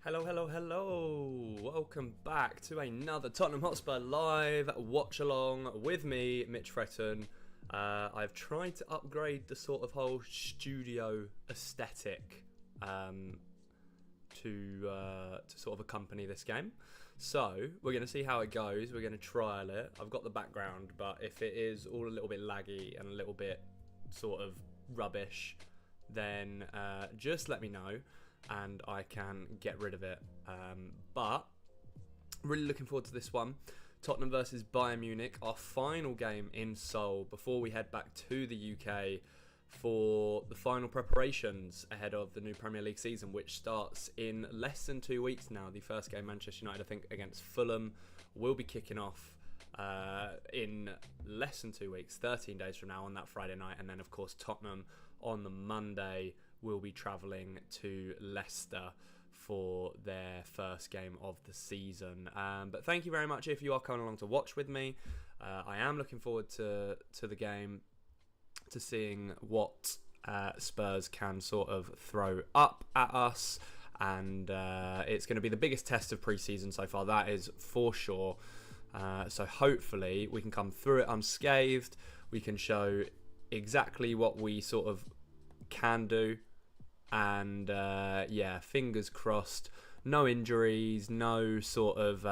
Hello, hello, hello. Welcome back to another Tottenham Hotspur live watch along with me, Mitch FRETTON. I've tried to upgrade the sort of whole studio aesthetic to sort of accompany this game. So we're going to see how it goes. We're going to trial it. I've got the background, but if it is all a little bit laggy and a little bit sort of rubbish, then just let me know and I can get rid of it. But really looking forward to this one. Tottenham versus Bayern Munich, our final game in Seoul before we head back to the UK for the final preparations ahead of the new Premier League season, which starts in less than 2 weeks now. The first game, Manchester United, I think, against Fulham, will be kicking off in less than 2 weeks, 13 days from now on that Friday night. And then, of course, Tottenham on the Monday will be travelling to Leicester for their first game of the season. But thank you very much if you are coming along to watch with me. I am looking forward to the game, to seeing what Spurs can sort of throw up at us. And it's going to be the biggest test of pre-season so far, that is for sure. So hopefully we can come through it unscathed. We can show exactly what we sort of can do. And yeah, fingers crossed, no injuries, no sort of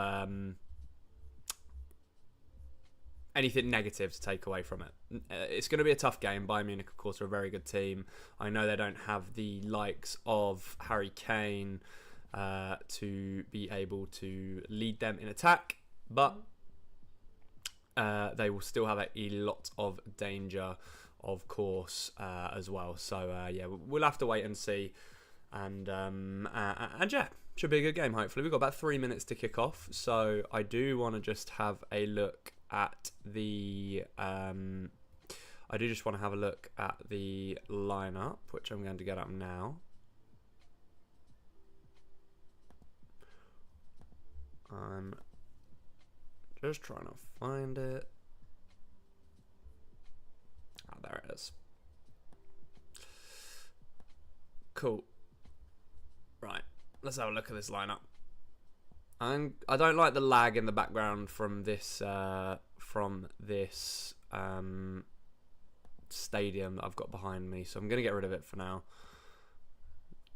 anything negative to take away from it. It's going to be a tough game. Bayern Munich, of course, are a very good team. I know they don't have the likes of Harry Kane to be able to lead them in attack, but they will still have a lot of danger, of course, as well. So yeah, we'll have to wait and see, and yeah, should be a good game. Hopefully, we've got about 3 minutes to kick off, so I do want to just have a look at the lineup, which I'm going to get up now. I'm just trying to find it. There it is. Cool. Right, let's have a look at this lineup. I don't like the lag in the background from this stadium that I've got behind me, so I'm going to get rid of it for now.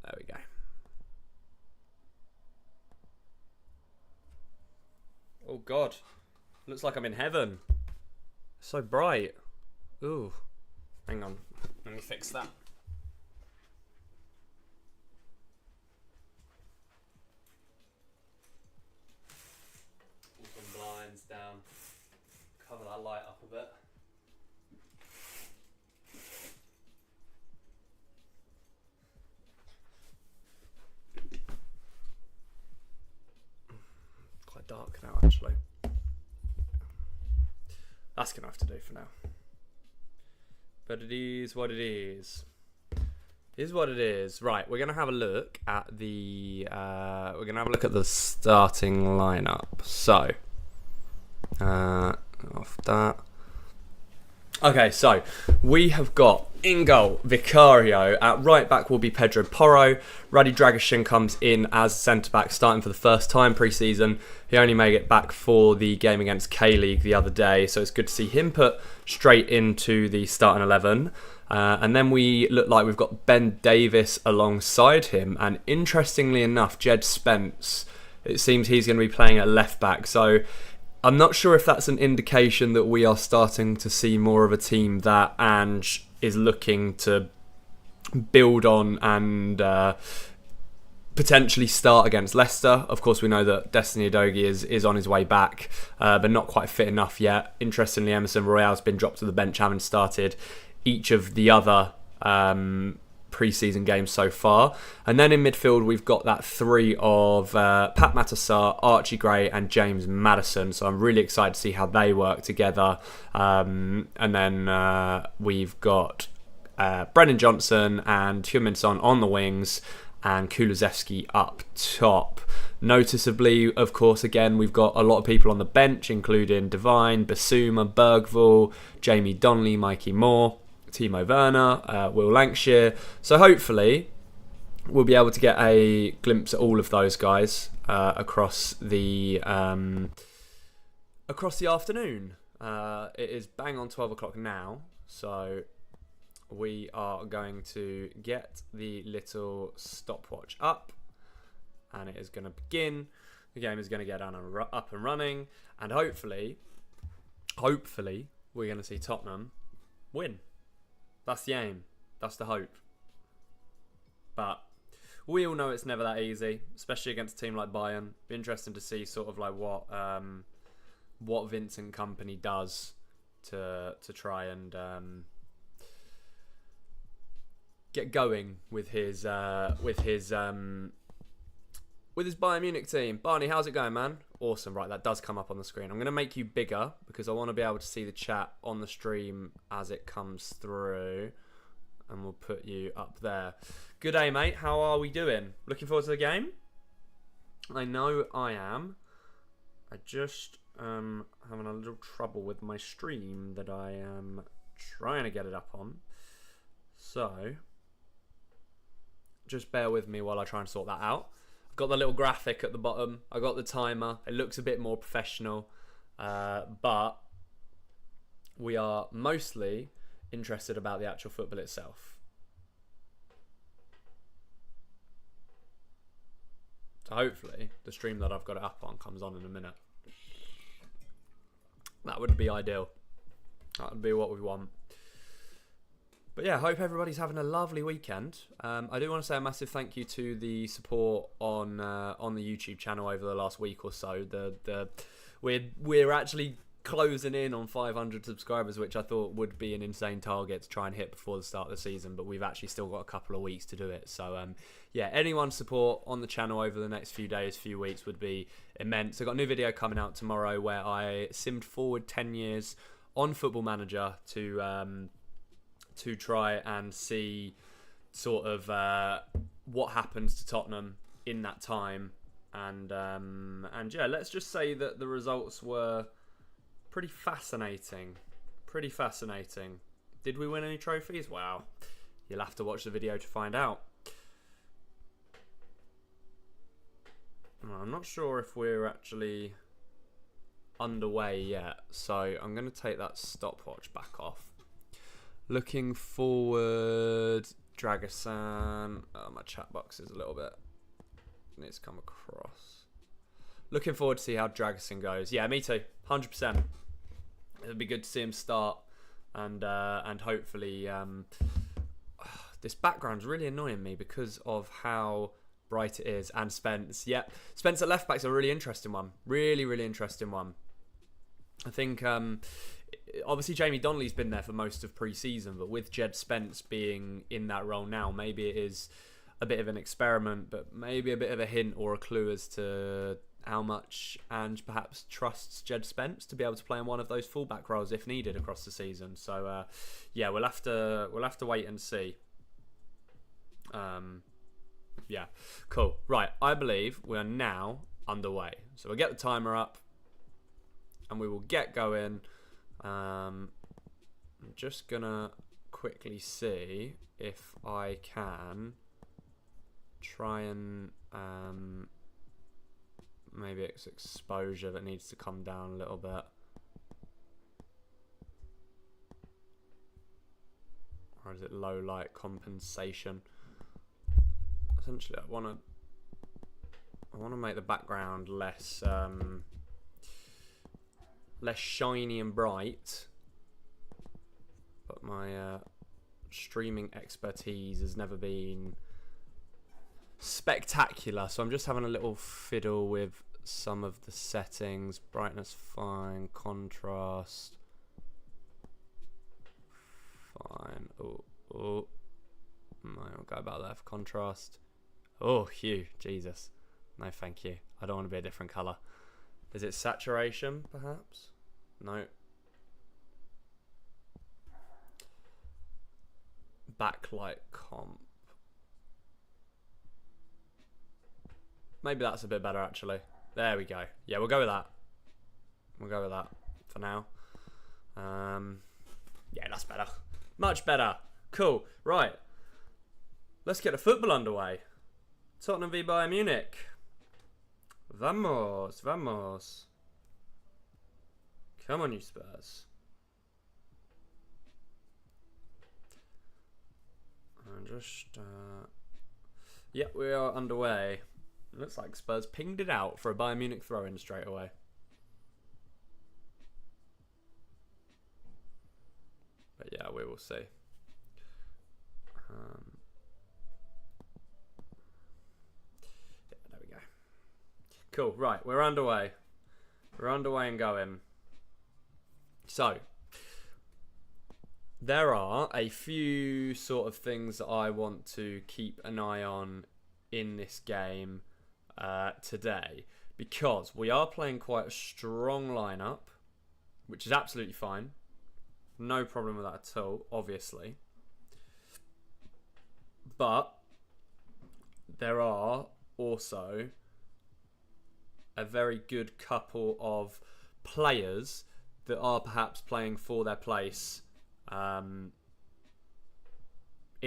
There we go. Oh God, looks like I'm in heaven. So bright. Ooh. Hang on, let me fix that. Pull some blinds down, cover that light up a bit. Quite dark now, actually. That's gonna have to do for now. But it is what it is. It is what it is. Right, we're gonna have a look at the starting lineup. So, off that. Okay, so we have got in goal Vicario. At right back will be Pedro Porro. Radi Dragusin comes in as centre back, starting for the first time pre-season. He only made it back for the game against K-League the other day, so it's good to see him put straight into the starting 11. And then we look like we've got Ben Davis alongside him, and interestingly enough, Jed Spence, it seems he's going to be playing at left back. So I'm not sure if that's an indication that we are starting to see more of a team that Ange is looking to build on and potentially start against Leicester. Of course, we know that Destiny Udogie is on his way back, but not quite fit enough yet. Interestingly, Emerson Royale's been dropped to the bench, having started each of the other pre-season games so far. And then in midfield, we've got that three of Pat Matassar, Archie Gray and James Maddison. So I'm really excited to see how they work together. And then we've got Brennan Johnson and Heung-min Son on the wings, and Kulusevski up top. Noticeably, of course, again, we've got a lot of people on the bench, including Devine, Basuma, Bergvall, Jamie Donnelly, Mikey Moore, Timo Werner, Will Lancashire. So hopefully we'll be able to get a glimpse at all of those guys across the afternoon. It is bang on 12 o'clock now, so we are going to get the little stopwatch up, and it is going to begin. The game is going to get up and running, and hopefully we're going to see Tottenham win. That's the aim. That's the hope. But we all know it's never that easy, especially against a team like Bayern. Be interesting to see sort of like what Vincent Kompany does to try and get going with his Bayern Munich team. Barney, how's it going, man? Awesome. Right, that does come up on the screen. I'm going to make you bigger because I want to be able to see the chat on the stream as it comes through. And we'll put you up there. Good day, mate. How are we doing? Looking forward to the game? I know I am. I just having a little trouble with my stream that I am trying to get it up on. So, just bear with me while I try and sort that out. I've got the little graphic at the bottom. I got the timer. It looks a bit more professional. But we are mostly interested about the actual football itself. So hopefully the stream that I've got it up on comes on in a minute. That would be ideal. That would be what we want. But yeah, hope everybody's having a lovely weekend. I do want to say a massive thank you to the support on the YouTube channel over the last week or so. We're actually closing in on 500 subscribers, which I thought would be an insane target to try and hit before the start of the season, but we've actually still got a couple of weeks to do it. So yeah, anyone's support on the channel over the next few days, few weeks would be immense. I've got a new video coming out tomorrow where I simmed forward 10 years on Football Manager to try and see sort of what happens to Tottenham in that time, and yeah, let's just say that the results were pretty fascinating. Did we win any trophies? Wow, you'll have to watch the video to find out. I'm not sure if we're actually underway yet, so I'm going to take that stopwatch back off. Looking forward, Dragosan. Oh, my chat box is a little bit needs to come across. Looking forward to see how Dragosan goes. Yeah, me too. 100%. It'll be good to see him start, and hopefully this background's really annoying me because of how bright it is. And Spence, yeah, Spence at left back's a really interesting one. Really interesting one. I think obviously Jamie Donnelly's been there for most of pre-season, but with Jed Spence being in that role now, maybe it is a bit of an experiment, but maybe a bit of a hint or a clue as to how much Ange perhaps trusts Jed Spence to be able to play in one of those fullback roles if needed across the season. So yeah, we'll have to wait and see. Yeah, cool. Right, I believe we are now underway. So we'll get the timer up and we will get going. I'm just gonna quickly see if I can try and maybe it's exposure that needs to come down a little bit, or is it low light compensation? Essentially, I want to make the background less shiny and bright, but my streaming expertise has never been spectacular, so I'm just having a little fiddle with some of the settings. Brightness fine, contrast fine. Oh, no, I'll go about that for contrast. Oh, hue, Jesus, no thank you, I don't want to be a different colour. Is it saturation perhaps? No. Backlight comp. Maybe that's a bit better actually. There we go. Yeah, we'll go with that. We'll go with that for now. Yeah, that's better. Much better. Cool. Right. Let's get the football underway. Tottenham v Bayern Munich. Vamos, vamos. Come on, you Spurs. And just, yeah, we are underway. Looks like Spurs pinged it out for a Bayern Munich throw-in straight away. But yeah, we will see. Yeah, there we go. Cool, right, we're underway. We're underway and going. So, there are a few sort of things that I want to keep an eye on in this game today, because we are playing quite a strong lineup, which is absolutely fine. No problem with that at all, obviously. But there are also a very good couple of players that are perhaps playing for their place in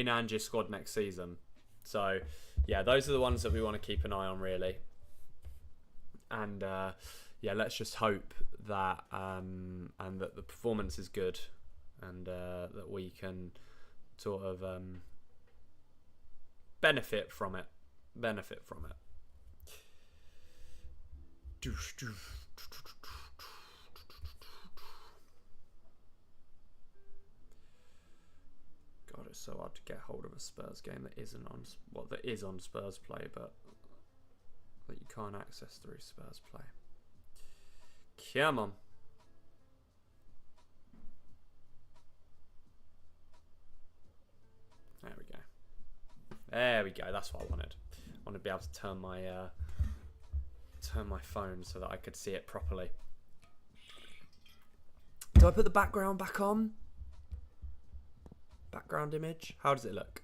Angie's squad next season. So, yeah, those are the ones that we want to keep an eye on, really. And, yeah, let's just hope that and that the performance is good, and that we can sort of benefit from it. God, it's so hard to get hold of a Spurs game that isn't on, well, that is on Spurs Play, but that you can't access through Spurs Play. Come on. There we go. There we go. That's what I wanted. I want to be able to turn my phone so that I could see it properly. Do I put the background back on? Background image. How does it look?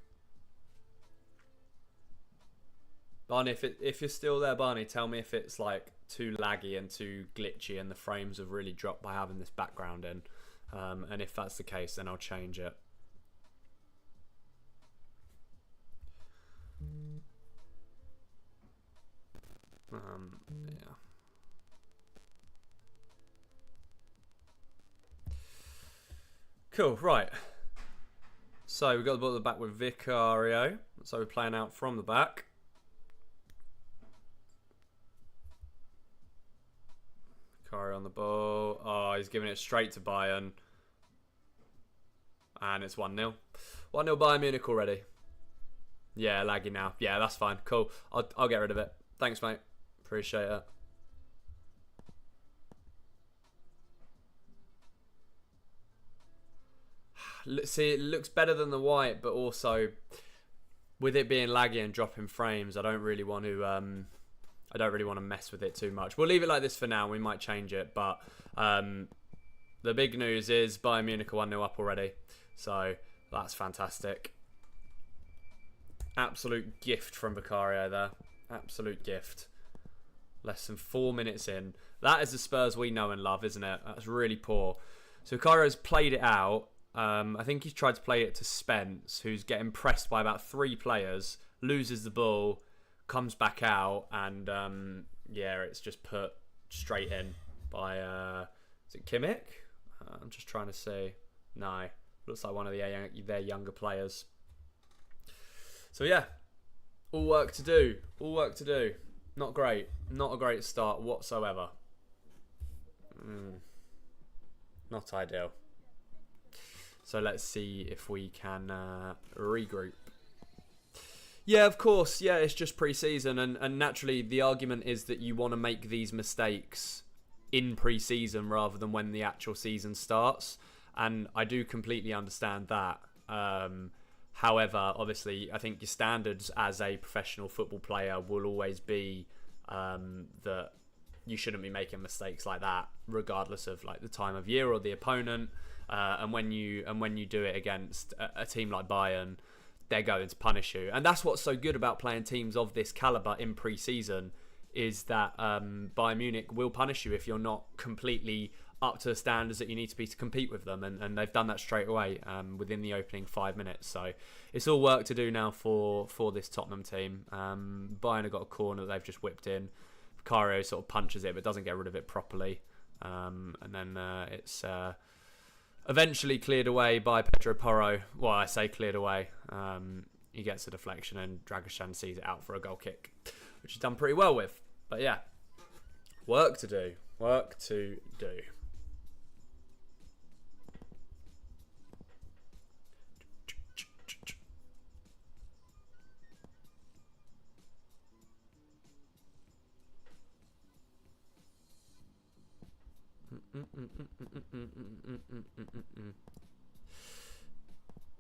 Barney, if you're still there, Barney, tell me if it's like too laggy and too glitchy and the frames have really dropped by having this background in. And if that's the case, then I'll change it. Yeah. Cool, right. So we've got the ball at the back with Vicario. So we're playing out from the back. Vicario on the ball. Oh, he's giving it straight to Bayern. And it's 1-0. 1-0 Bayern Munich already. Yeah, laggy now. Yeah, that's fine. Cool. I'll get rid of it. Thanks, mate. Appreciate it. See, it looks better than the white, but also with it being laggy and dropping frames, I don't really want to mess with it too much. We'll leave it like this for now. We might change it, but the big news is Bayern Munich are 1-0 up already, so that's fantastic. Absolute gift from Vicario there. Absolute gift. Less than 4 minutes in. That is the Spurs we know and love, isn't it? That's really poor. So Vicario's played it out. I think he's tried to play it to Spence, who's getting pressed by about 3 players, loses the ball, comes back out, and yeah, it's just put straight in by, is it Kimmich? I'm just trying to see. No, looks like one of their younger players. So yeah, all work to do. All work to do. Not great. Not a great start whatsoever. Not ideal. So let's see if we can regroup. Yeah, of course. Yeah, it's just pre-season. And naturally, the argument is that you want to make these mistakes in pre-season rather than when the actual season starts. And I do completely understand that. However, obviously, I think your standards as a professional football player will always be that you shouldn't be making mistakes like that, regardless of like the time of year or the opponent. And when you do it against a team like Bayern, they're going to punish you. And that's what's so good about playing teams of this caliber in pre-season, is that Bayern Munich will punish you if you're not completely up to the standards that you need to be to compete with them, and they've done that straight away within the opening 5 minutes. So it's all work to do now for this Tottenham team. Bayern have got a corner that they've just whipped in. Vicario sort of punches it but doesn't get rid of it properly, and then it's eventually cleared away by Pedro Porro. Well, I say cleared away. He gets a deflection and Dragashan sees it out for a goal kick, which he's done pretty well with. But yeah, work to do. Work to do.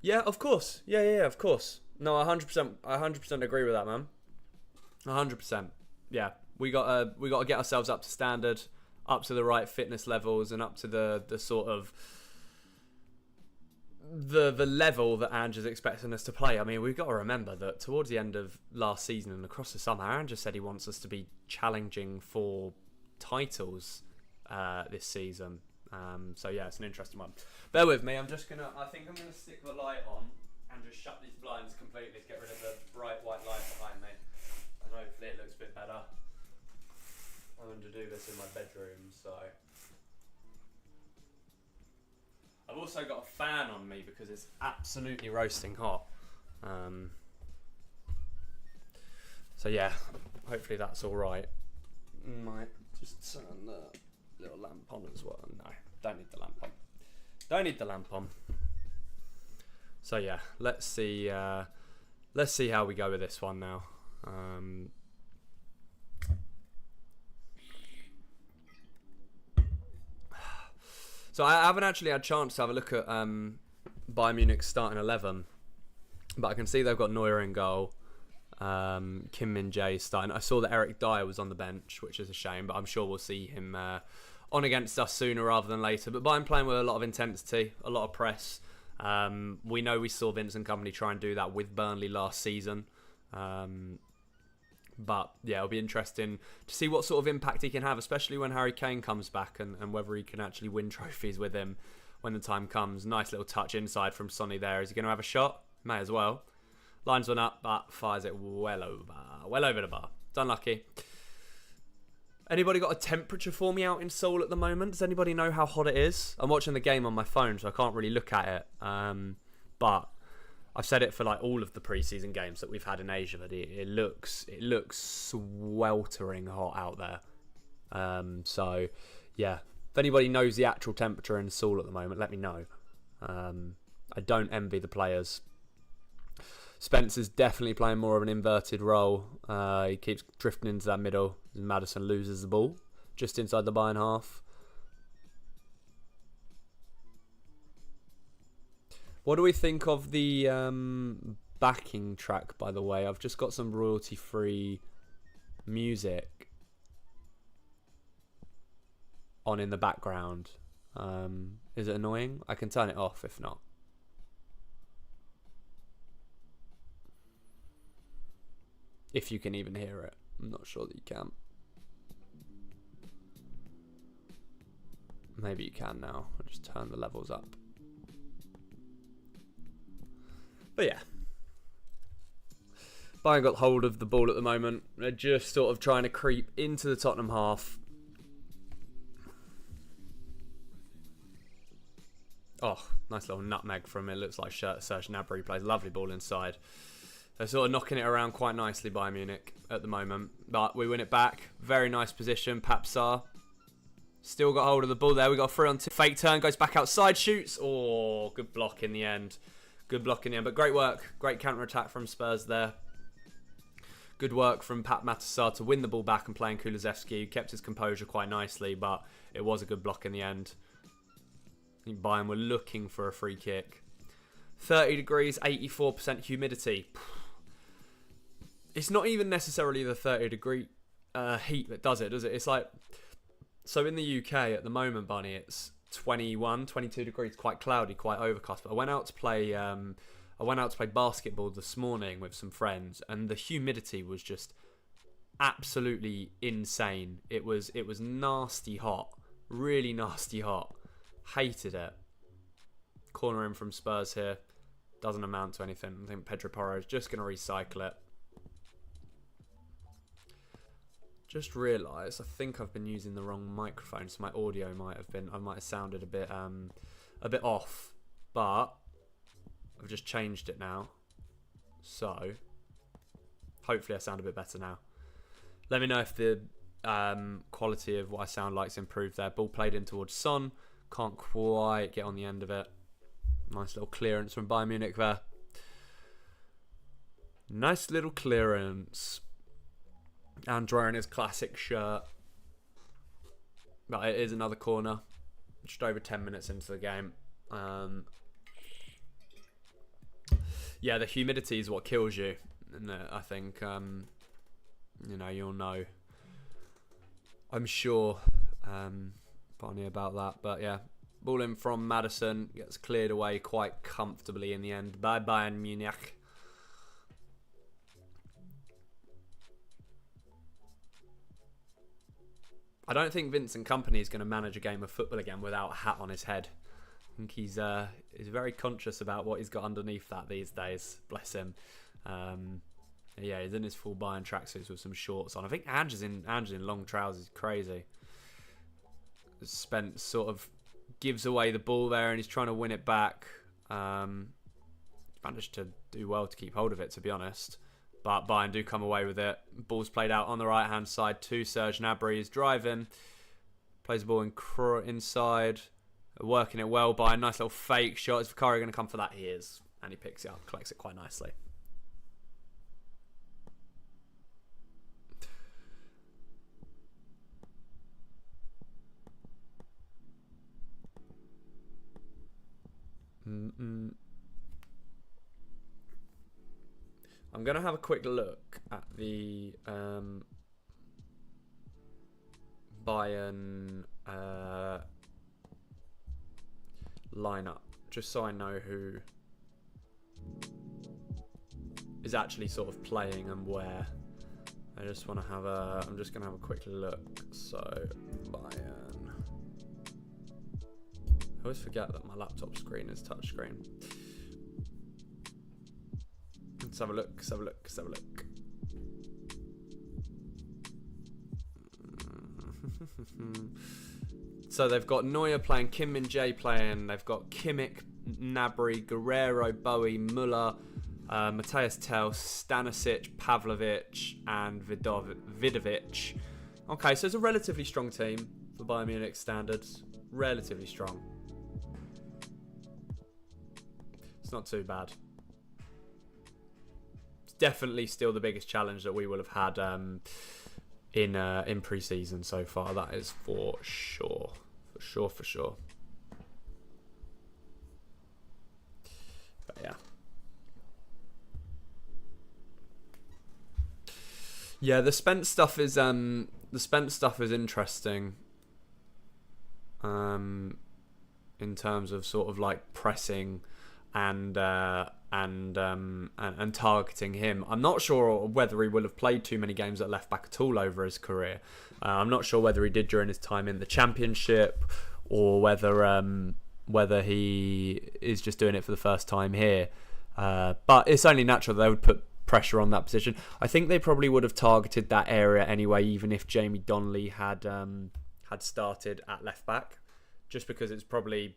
Yeah, of course. Yeah, of course. No, 100% agree with that, man. 100%. Yeah, we gotta get ourselves up to standard, up to the right fitness levels, and up to the sort of the level that Ange is expecting us to play. I mean, we've got to remember that towards the end of last season and across the summer, Ange just said he wants us to be challenging for titles this season. So yeah, it's an interesting one. Bear with me. I think I'm gonna stick the light on and just shut these blinds completely to get rid of the bright white light behind me, and hopefully it looks a bit better. I'm going to do this in my bedroom, so I've also got a fan on me because it's absolutely roasting hot. So yeah, hopefully that's all right. Might just turn the little lamp on as well. No, don't need the lamp on. Don't need the lamp on. So yeah, let's see how we go with this one now. So I haven't actually had a chance to have a look at Bayern Munich's starting 11, but I can see they've got Neuer in goal. Kim Min-jae starting. I saw that Eric Dyer was on the bench, which is a shame, but I'm sure we'll see him on against us sooner rather than later. But Bayern playing with a lot of intensity, a lot of press. We know we saw Vincent Kompany try and do that with Burnley last season. But yeah, it'll be interesting to see what sort of impact he can have, especially when Harry Kane comes back, and whether he can actually win trophies with him when the time comes. Nice little touch inside from Sonny there. Is he going to have a shot? May as well. Lines one up, but fires it well over the bar. It's unlucky. Anybody got a temperature for me out in Seoul at the moment? Does anybody know how hot it is? I'm watching the game on my phone, so I can't really look at it. But I've said it for like all of the preseason games that we've had in Asia, that it looks sweltering hot out there. So yeah, if anybody knows the actual temperature in Seoul at the moment, let me know. I don't envy the players. Spencer's definitely playing more of an inverted role. He keeps drifting into that middle. Maddison loses the ball just inside the Bayern half. What do we think of the backing track, by the way? I've just got some royalty-free music on in the background. Is it annoying? I can turn it off if not. If you can even hear it. I'm not sure that you can. Maybe you can now. I'll just turn the levels up. But yeah. Bayern got hold of the ball at the moment. They're just sort of trying to creep into the Tottenham half. Oh, nice little nutmeg from it. Looks like Serge Gnabry plays a lovely ball inside. They're sort of knocking it around quite nicely, Bayern Munich, at the moment. But we win it back. Very nice position. Papsar still got hold of the ball there. We got a 3-on-2. Fake turn, goes back outside, shoots. Oh, good block in the end. Good block in the end. But great work. Great counter-attack from Spurs there. Good work from Pat Matasar to win the ball back and playing Kulusevski. Kept his composure quite nicely, but it was a good block in the end. I think Bayern were looking for a free kick. 30 degrees, 84% humidity. It's not even necessarily the 30-degree heat that does it? It's like, so in the UK at the moment, Bunny, it's 21, 22 degrees, quite cloudy, quite overcast. But I went out to play basketball this morning with some friends, and the humidity was just absolutely insane. It was nasty hot. Really nasty hot. Hated it. Corner in from Spurs here. Doesn't amount to anything. I think Pedro Porro is just going to recycle it. Just realised I think I've been using the wrong microphone, so my audio I might have sounded a bit off, but I've just changed it now, so hopefully I sound a bit better now. Let me know if the quality of what I sound like's improved there. Ball played in towards Son, can't quite get on the end of it. Nice little clearance from Bayern Munich there. Nice little clearance. And wearing his classic shirt. But it is another corner. Just over 10 minutes into the game. Yeah, the humidity is what kills you. And I think, you know, you'll know. I'm sure, Barney, about that. But yeah, ball in from Maddison. Gets cleared away quite comfortably in the end by Bayern Munich. I don't think Vincent Kompany is going to manage a game of football again without a hat on his head. I think he's very conscious about what he's got underneath that these days. Bless him. Yeah, he's in his full Bayern tracksuits with some shorts on. I think Ange is in long trousers. Crazy. Spence sort of gives away the ball there and he's trying to win it back. Managed to do well to keep hold of it, to be honest. But Bayern do come away with it. Ball's played out on the right-hand side to Serge Gnabry. He's driving. Plays the ball inside. Working it well. Bayern. Nice little fake shot. Is Vicario going to come for that? He is. And he picks it up. Collects it quite nicely. I'm going to have a quick look at the Bayern lineup, just so I know who is actually sort of playing and where. I just want to have I'm just going to have a quick look. So, Bayern. I always forget that my laptop screen is touchscreen. Let's have a look, let's have a look, let's have a look. So they've got Neuer playing, Kim Min-jae playing, they've got Kimmich, Gnabry, Guerrero, Bowie, Müller, Matthias Tel, Stanisic, Pavlovic, and Vidovic. Okay, so it's a relatively strong team for Bayern Munich standards. Relatively strong. It's not too bad. Definitely still the biggest challenge that we will have had in pre-season so far. That is for sure. For sure. But yeah. Yeah, the Spence stuff is interesting. In terms of sort of like pressing and targeting him. I'm not sure whether he will have played too many games at left back at all over his career. I'm not sure whether he did during his time in the Championship or whether he is just doing it for the first time here. But it's only natural that they would put pressure on that position. I think they probably would have targeted that area anyway, even if Jamie Donnelly had started at left back, just because it's probably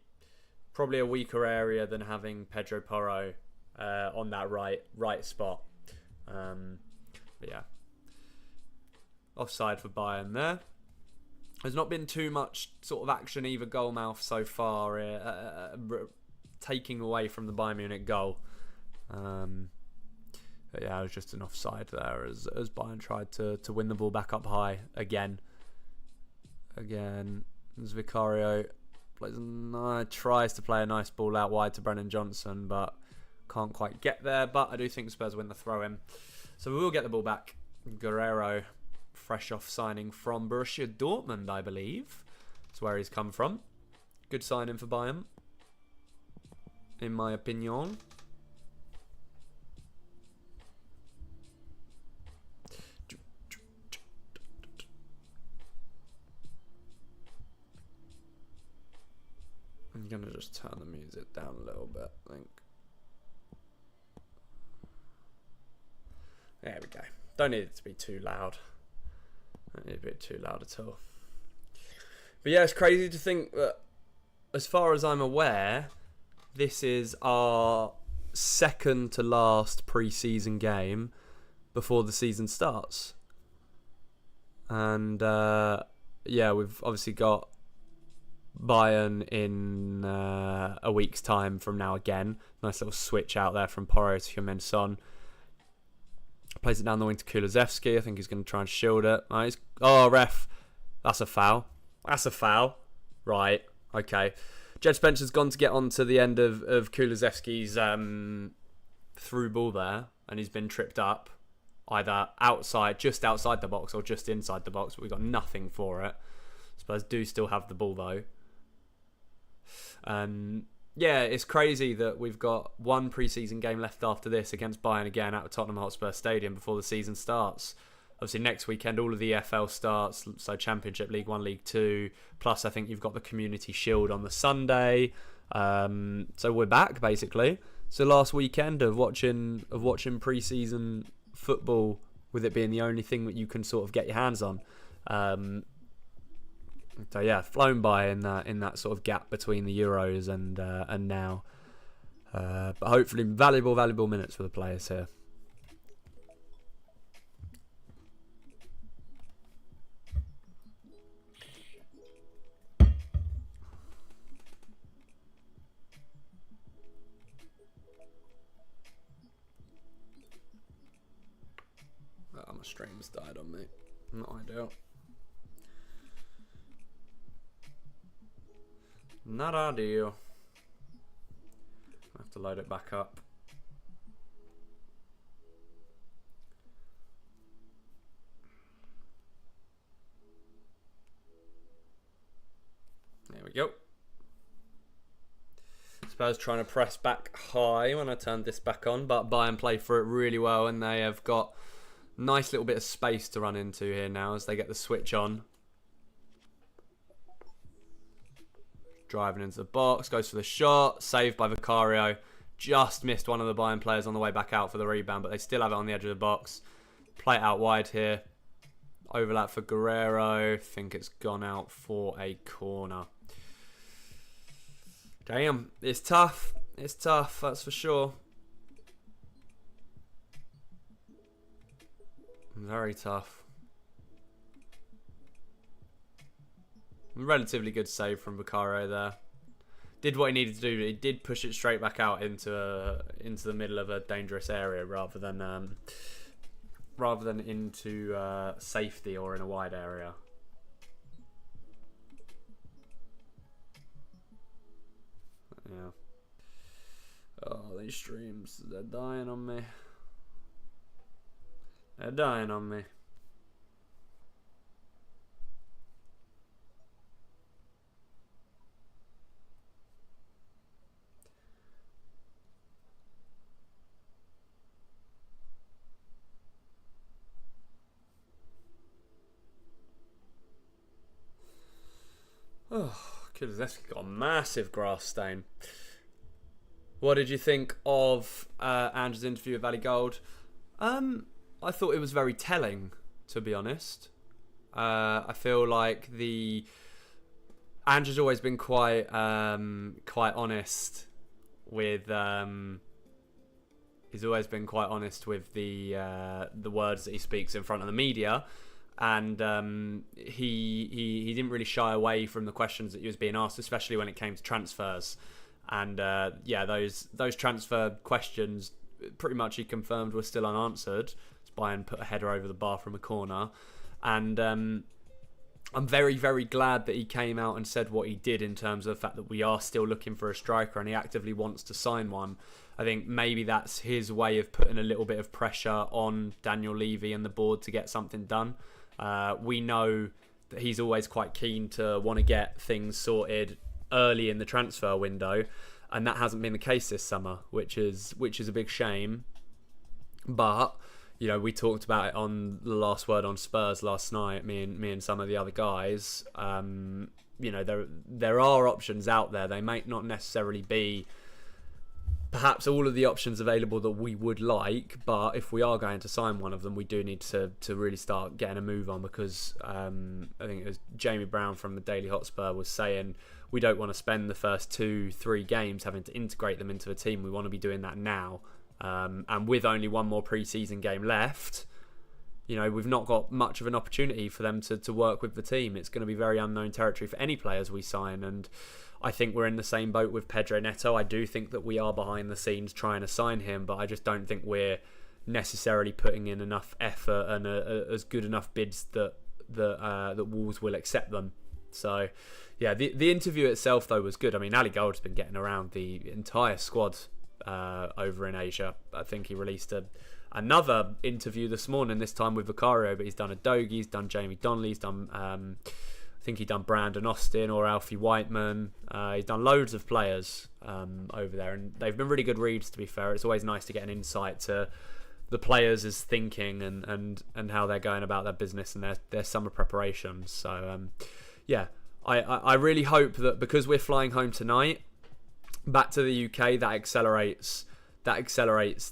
a weaker area than having Pedro Porro on that right spot. But yeah, offside for Bayern there. There's not been too much sort of action, either goal mouth so far, taking away from the Bayern Munich goal. But yeah, it was just an offside there as Bayern tried to win the ball back up high again. As Vicario tries to play a nice ball out wide to Brennan Johnson, but can't quite get there. But I do think Spurs win the throw-in. So we will get the ball back. Guerrero, fresh off signing from Borussia Dortmund, I believe. That's where he's come from. Good signing for Bayern, in my opinion. I'm going to just turn the music down a little bit, I think. There we go. Don't need it to be too loud. Don't need it to be too loud at all. But yeah, it's crazy to think that, as far as I'm aware, this is our second to last pre-season game before the season starts. And yeah, we've obviously got Bayern in a week's time from now again. Nice little switch out there from Porro to Heung-min Son. Plays it down the wing to Kulusevski. I think he's going to try and shield it. Oh, ref. That's a foul. That's a foul. Right. Okay. Jed Spencer's gone to get on to the end of Kulusevski's through ball there, and he's been tripped up, either outside, just outside the box, or just inside the box, but we've got nothing for it. Spurs do still have the ball, though. Yeah, it's crazy that we've got one pre-season game left after this against Bayern again at the Tottenham Hotspur Stadium before the season starts. Obviously, next weekend, all of the EFL starts, so Championship, League 1, League 2. Plus, I think you've got the Community Shield on the Sunday. So we're back, basically. So last weekend of watching pre-season football, with it being the only thing that you can sort of get your hands on. So yeah, flown by in that sort of gap between the Euros and now. But hopefully valuable minutes for the players here. Oh, my stream's died on me. Not ideal. Not ideal. I have to load it back up. There we go. Spurs trying to press back high when I turned this back on, but Bayern play for it really well, and they have got a nice little bit of space to run into here now as they get the switch on. Driving into the box, goes for the shot, saved by Vicario. Just missed one of the Bayern players on the way back out for the rebound, but they still have it on the edge of the box. Play it out wide here. Overlap for Guerrero. Think it's gone out for a corner. Damn, it's tough. It's tough, that's for sure. Very tough. Relatively good save from Vicario there. Did what he needed to do. He did push it straight back out into the middle of a dangerous area rather than into safety or in a wide area. Yeah. Oh, these streams, they're dying on me. They're dying on me. Oh, Kulusevski got a massive grass stain. What did you think of Andrew's interview with Valley Gold? I thought it was very telling, to be honest. I feel like Andrew's always been quite honest with. He's always been quite honest with the words that he speaks in front of the media. And he didn't really shy away from the questions that he was being asked, especially when it came to transfers. And yeah, those transfer questions, pretty much he confirmed were still unanswered. Bayern put a header over the bar from a corner. And I'm very, very glad that he came out and said what he did in terms of the fact that we are still looking for a striker and he actively wants to sign one. I think maybe that's his way of putting a little bit of pressure on Daniel Levy and the board to get something done. We know that he's always quite keen to want to get things sorted early in the transfer window, and that hasn't been the case this summer, which is a big shame. But you know, we talked about it on the Last Word on Spurs last night, me and some of the other guys. You know, there are options out there. They might not necessarily be perhaps all of the options available that we would like, but if we are going to sign one of them, we do need to really start getting a move on, because I think it was Jamie Brown from the Daily Hotspur was saying we don't want to spend the first 2-3 games having to integrate them into a team. We want to be doing that now. And with only one more pre-season game left, you know, we've not got much of an opportunity for them to work with the team. It's going to be very unknown territory for any players we sign, and I think we're in the same boat with Pedro Neto. I do think that we are behind the scenes trying to sign him, but I just don't think we're necessarily putting in enough effort and as good enough bids that Wolves will accept them. So, yeah, the interview itself, though, was good. I mean, Ali Gold's been getting around the entire squad over in Asia. I think he released another interview this morning, this time with Vicario, but he's done Adogi, he's done Jamie Donnelly, he's done... I think he's done Brandon Austin or Alfie Whiteman. He's done loads of players over there, and they've been really good reads, to be fair. It's always nice to get an insight to the players' thinking and how they're going about their business and their summer preparations. So, yeah, I really hope that because we're flying home tonight, back to the UK, that accelerates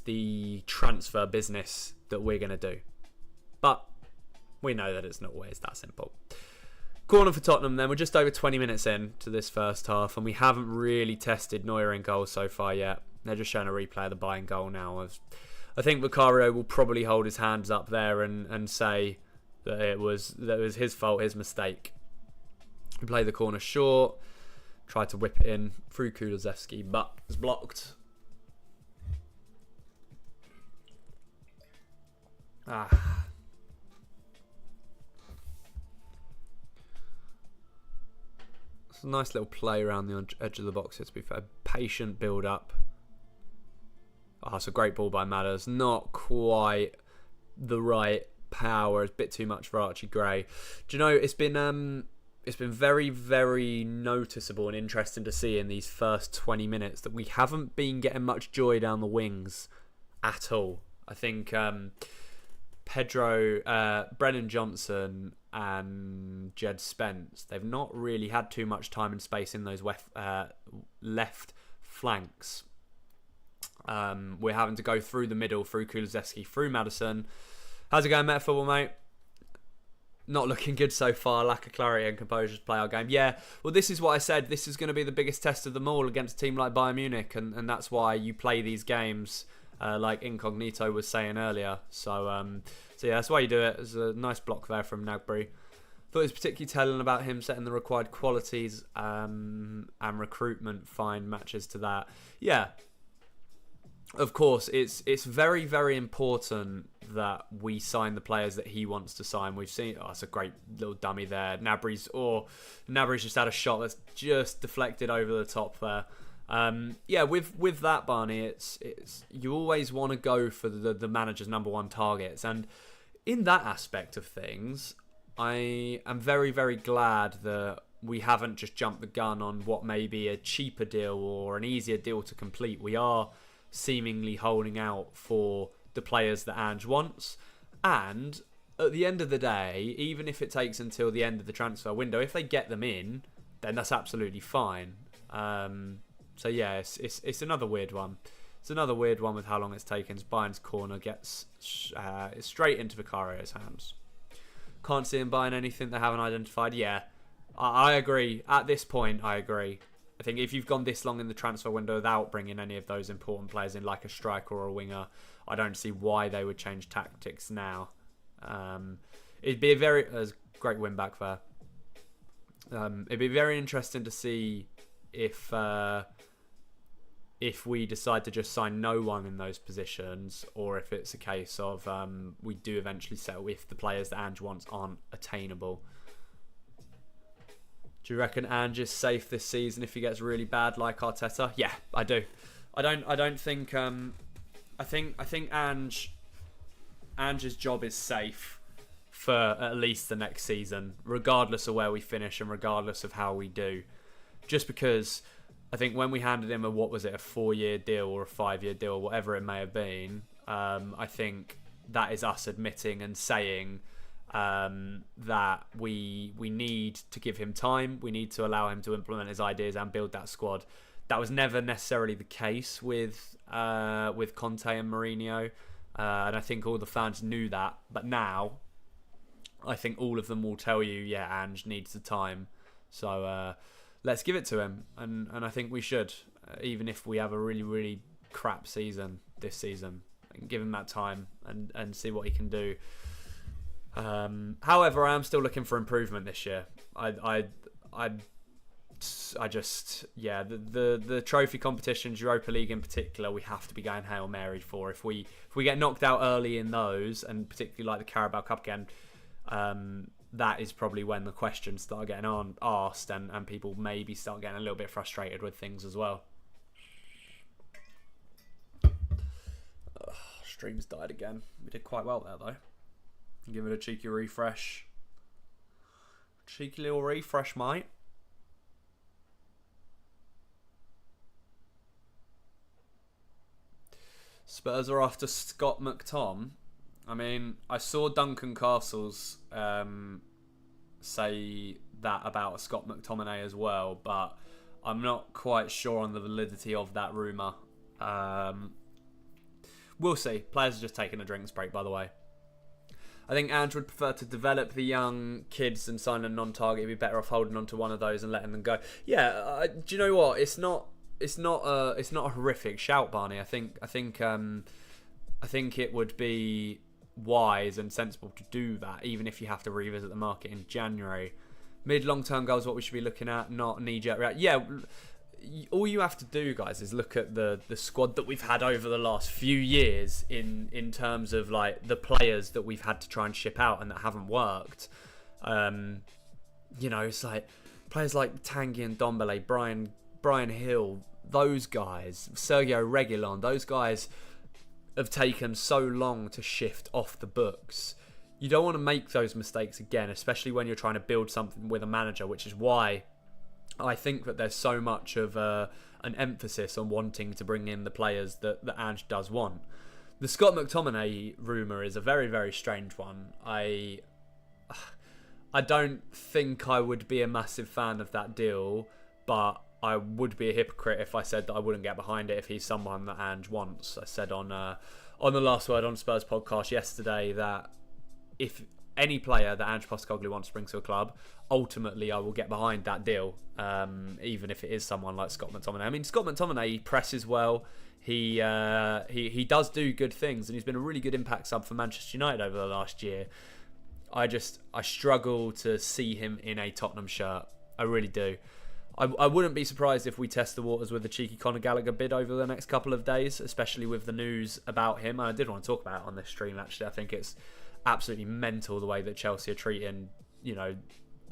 the transfer business that we're going to do. But we know that it's not always that simple. Corner for Tottenham then. We're just over 20 minutes in to this first half, and we haven't really tested Neuer in goal so far yet. They're just showing a replay of the Bayern goal now. I think Vicario will probably hold his hands up there and say that it was his fault, his mistake. He played the corner short, tried to whip it in through Kulusevski, but it's blocked. A nice little play around the edge of the box here, to be fair. Patient build up. Oh, it's a great ball by Matters. Not quite the right power. It's a bit too much for Archie Gray. Do you know, it's been very, very noticeable and interesting to see in these first 20 minutes that we haven't been getting much joy down the wings at all. I think Brennan Johnson and Jed Spence, they've not really had too much time and space in those left flanks. We're having to go through the middle, through Kulusevski, through Maddison. How's it going, Meta Football, mate? Not looking good so far. Lack of clarity and composure to play our game. Yeah, well, this is what I said. This is going to be the biggest test of them all against a team like Bayern Munich, and that's why you play these games like Incognito was saying earlier. So yeah, that's why you do it. There's a nice block there from Nagbury. Thought it was particularly telling about him setting the required qualities and recruitment fine matches to that. Yeah, of course, it's very, very important that we sign the players that he wants to sign. We've seen, it's a great little dummy there. Nabry's just had a shot that's just deflected over the top there. Yeah, with that, Barney, it's you always want to go for the manager's number one targets, and in that aspect of things, I am very, very glad that we haven't just jumped the gun on what may be a cheaper deal or an easier deal to complete. We are seemingly holding out for the players that Ange wants, and at the end of the day, even if it takes until the end of the transfer window, if they get them in, then that's absolutely fine. So yeah, it's another weird one. It's another weird one with how long it's taken. Bayern's corner gets straight into Vicario's hands. Can't see him buying anything they haven't identified. Yeah, I agree. At this point, I agree. I think if you've gone this long in the transfer window without bringing any of those important players in, like a striker or a winger, I don't see why they would change tactics now. It'd be a great win back there. It'd be very interesting to see if we decide to just sign no one in those positions, or if it's a case of we do eventually settle if the players that Ange wants aren't attainable. Do you reckon Ange is safe this season if he gets really bad like Arteta? Yeah, I do. I don't think. I think Ange's job is safe for at least the next season, regardless of where we finish and regardless of how we do. Just because I think when we handed him a 4-year deal or a 5-year deal, whatever it may have been, I think that is us admitting and saying that we need to give him time. We need to allow him to implement his ideas and build that squad. That was never necessarily the case with Conte and Mourinho, and I think all the fans knew that. But now, I think all of them will tell you, yeah, Ange needs the time. So let's give it to him, and I think we should, even if we have a really, really crap season this season, and give him that time and see what he can do. However, I am still looking for improvement this year. I just, yeah, the trophy competitions, Europa League in particular, we have to be going Hail Mary for. If we get knocked out early in those, and particularly like the Carabao Cup again, that is probably when the questions start getting asked, and people maybe start getting a little bit frustrated with things as well. Stream's died again. We did quite well there though. Give it a cheeky refresh. Cheeky little refresh, mate. Spurs are after Scott McTom. I mean, I saw Duncan Castles say that about Scott McTominay as well, but I'm not quite sure on the validity of that rumour. We'll see. Players are just taking a drinks break, by the way. I think Ange would prefer to develop the young kids and sign a non-target. He'd be better off holding on to one of those and letting them go. Yeah, do you know what? It's not a horrific shout, Barney. I think it would be wise and sensible to do that, even if you have to revisit the market in January. Mid-long-term goals, what we should be looking at, not knee-jerk react. Yeah, all you have to do, guys, is look at the squad that we've had over the last few years in terms of like the players that we've had to try and ship out and that haven't worked. You know, it's like players like Tanguy and Ndombele, Brian Hill, those guys, Sergio Reguilon, those guys have taken so long to shift off the books. You don't want to make those mistakes again, especially when you're trying to build something with a manager, which is why I think that there's so much of an emphasis on wanting to bring in the players that Ange does want. The Scott McTominay rumour is a very, very strange one. I don't think I would be a massive fan of that deal, but I would be a hypocrite if I said that I wouldn't get behind it if he's someone that Ange wants. I said on the Last Word on Spurs podcast yesterday that if any player that Ange Postecoglou wants to bring to a club, ultimately I will get behind that deal, even if it is someone like Scott McTominay. I mean, Scott McTominay, he presses well. He does do good things, and he's been a really good impact sub for Manchester United over the last year. I struggle to see him in a Tottenham shirt. I really do. I wouldn't be surprised if we test the waters with a cheeky Conor Gallagher bid over the next couple of days, especially with the news about him. And I did want to talk about it on this stream, actually. I think it's absolutely mental the way that Chelsea are treating, you know,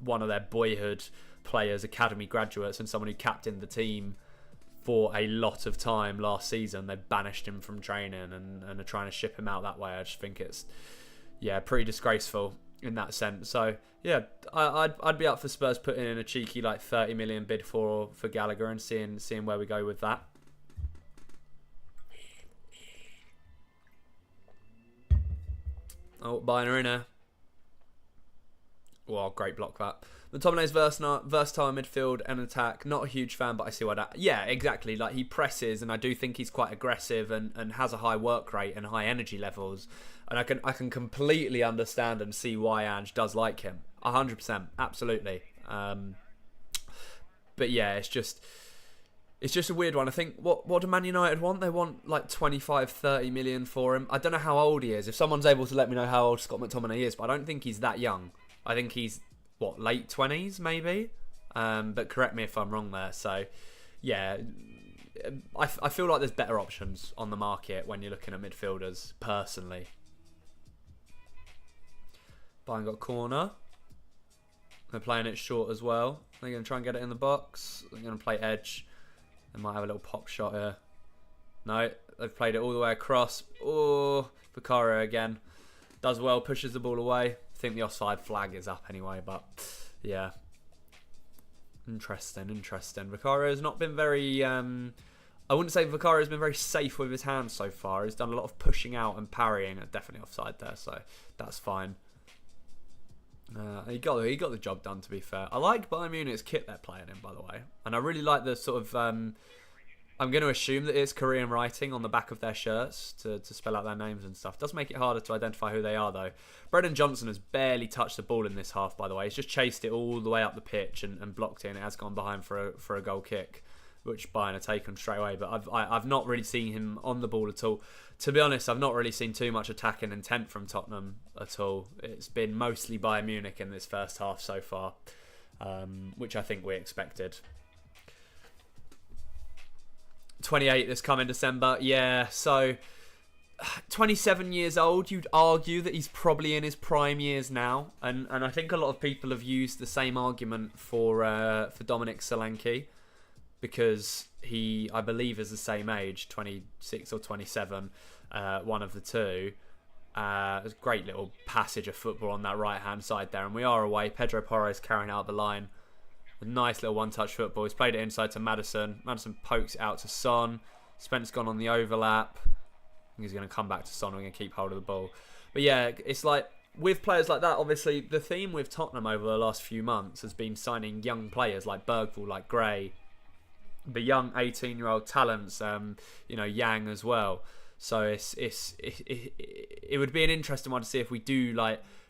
one of their boyhood players, academy graduates, and someone who captained the team for a lot of time last season. They banished him from training and are trying to ship him out that way. I just think it's, yeah, pretty disgraceful in that sense. So yeah, I'd be up for Spurs putting in a cheeky like 30 million bid for Gallagher and seeing where we go with that. Oh, Bayern are in there. Well, great block that. McTominay's versatile midfield and attack. Not a huge fan, but I see why that. Yeah, exactly. Like, he presses, and I do think he's quite aggressive and has a high work rate and high energy levels. And I can completely understand and see why Ange does like him. 100%, absolutely. But yeah, it's just a weird one. I think what do Man United want? They want like 25, 30 million for him. I don't know how old he is. If someone's able to let me know how old Scott McTominay is, but I don't think he's that young. I think he's late 20s maybe. But correct me if I'm wrong there. So yeah, I feel like there's better options on the market when you're looking at midfielders personally. Bayern got corner. They're playing it short as well. They're going to try and get it in the box. They're going to play edge. They might have a little pop shot here. No, they've played it all the way across. Oh, Vicario again. Does well, pushes the ball away. I think the offside flag is up anyway, but yeah. Interesting. Vicario has not been very I wouldn't say Vicario's been very safe with his hands so far. He's done a lot of pushing out and parrying. Definitely offside there, so that's fine. He got the job done, to be fair. I like Bayern Munich's kit they're playing in, by the way. And I really like the sort of... I'm going to assume that it's Korean writing on the back of their shirts to spell out their names and stuff. Does make it harder to identify who they are, though. Brendan Johnson has barely touched the ball in this half, by the way. He's just chased it all the way up the pitch and blocked it, and it has gone behind for a goal kick, which Bayern have taken straight away. But I've not really seen him on the ball at all. To be honest, I've not really seen too much attacking intent from Tottenham at all. It's been mostly Bayern Munich in this first half so far, which I think we expected. 28 this coming December. Yeah, so 27 years old, you'd argue that he's probably in his prime years now. And I think a lot of people have used the same argument for Dominic Solanke, because he, I believe, is the same age, 26 or 27, one of the two. There's a great little passage of football on that right-hand side there, and we are away. Pedro Porro's carrying out the line. A nice little one-touch football. He's played it inside to Maddison. Maddison pokes it out to Son. Spence gone on the overlap. He's going to come back to Son. We're going to keep hold of the ball. But yeah, it's like, with players like that, obviously, the theme with Tottenham over the last few months has been signing young players like Bergvall, like Gray, the young 18-year-old talents, Yang as well. So it would be an interesting one to see if we do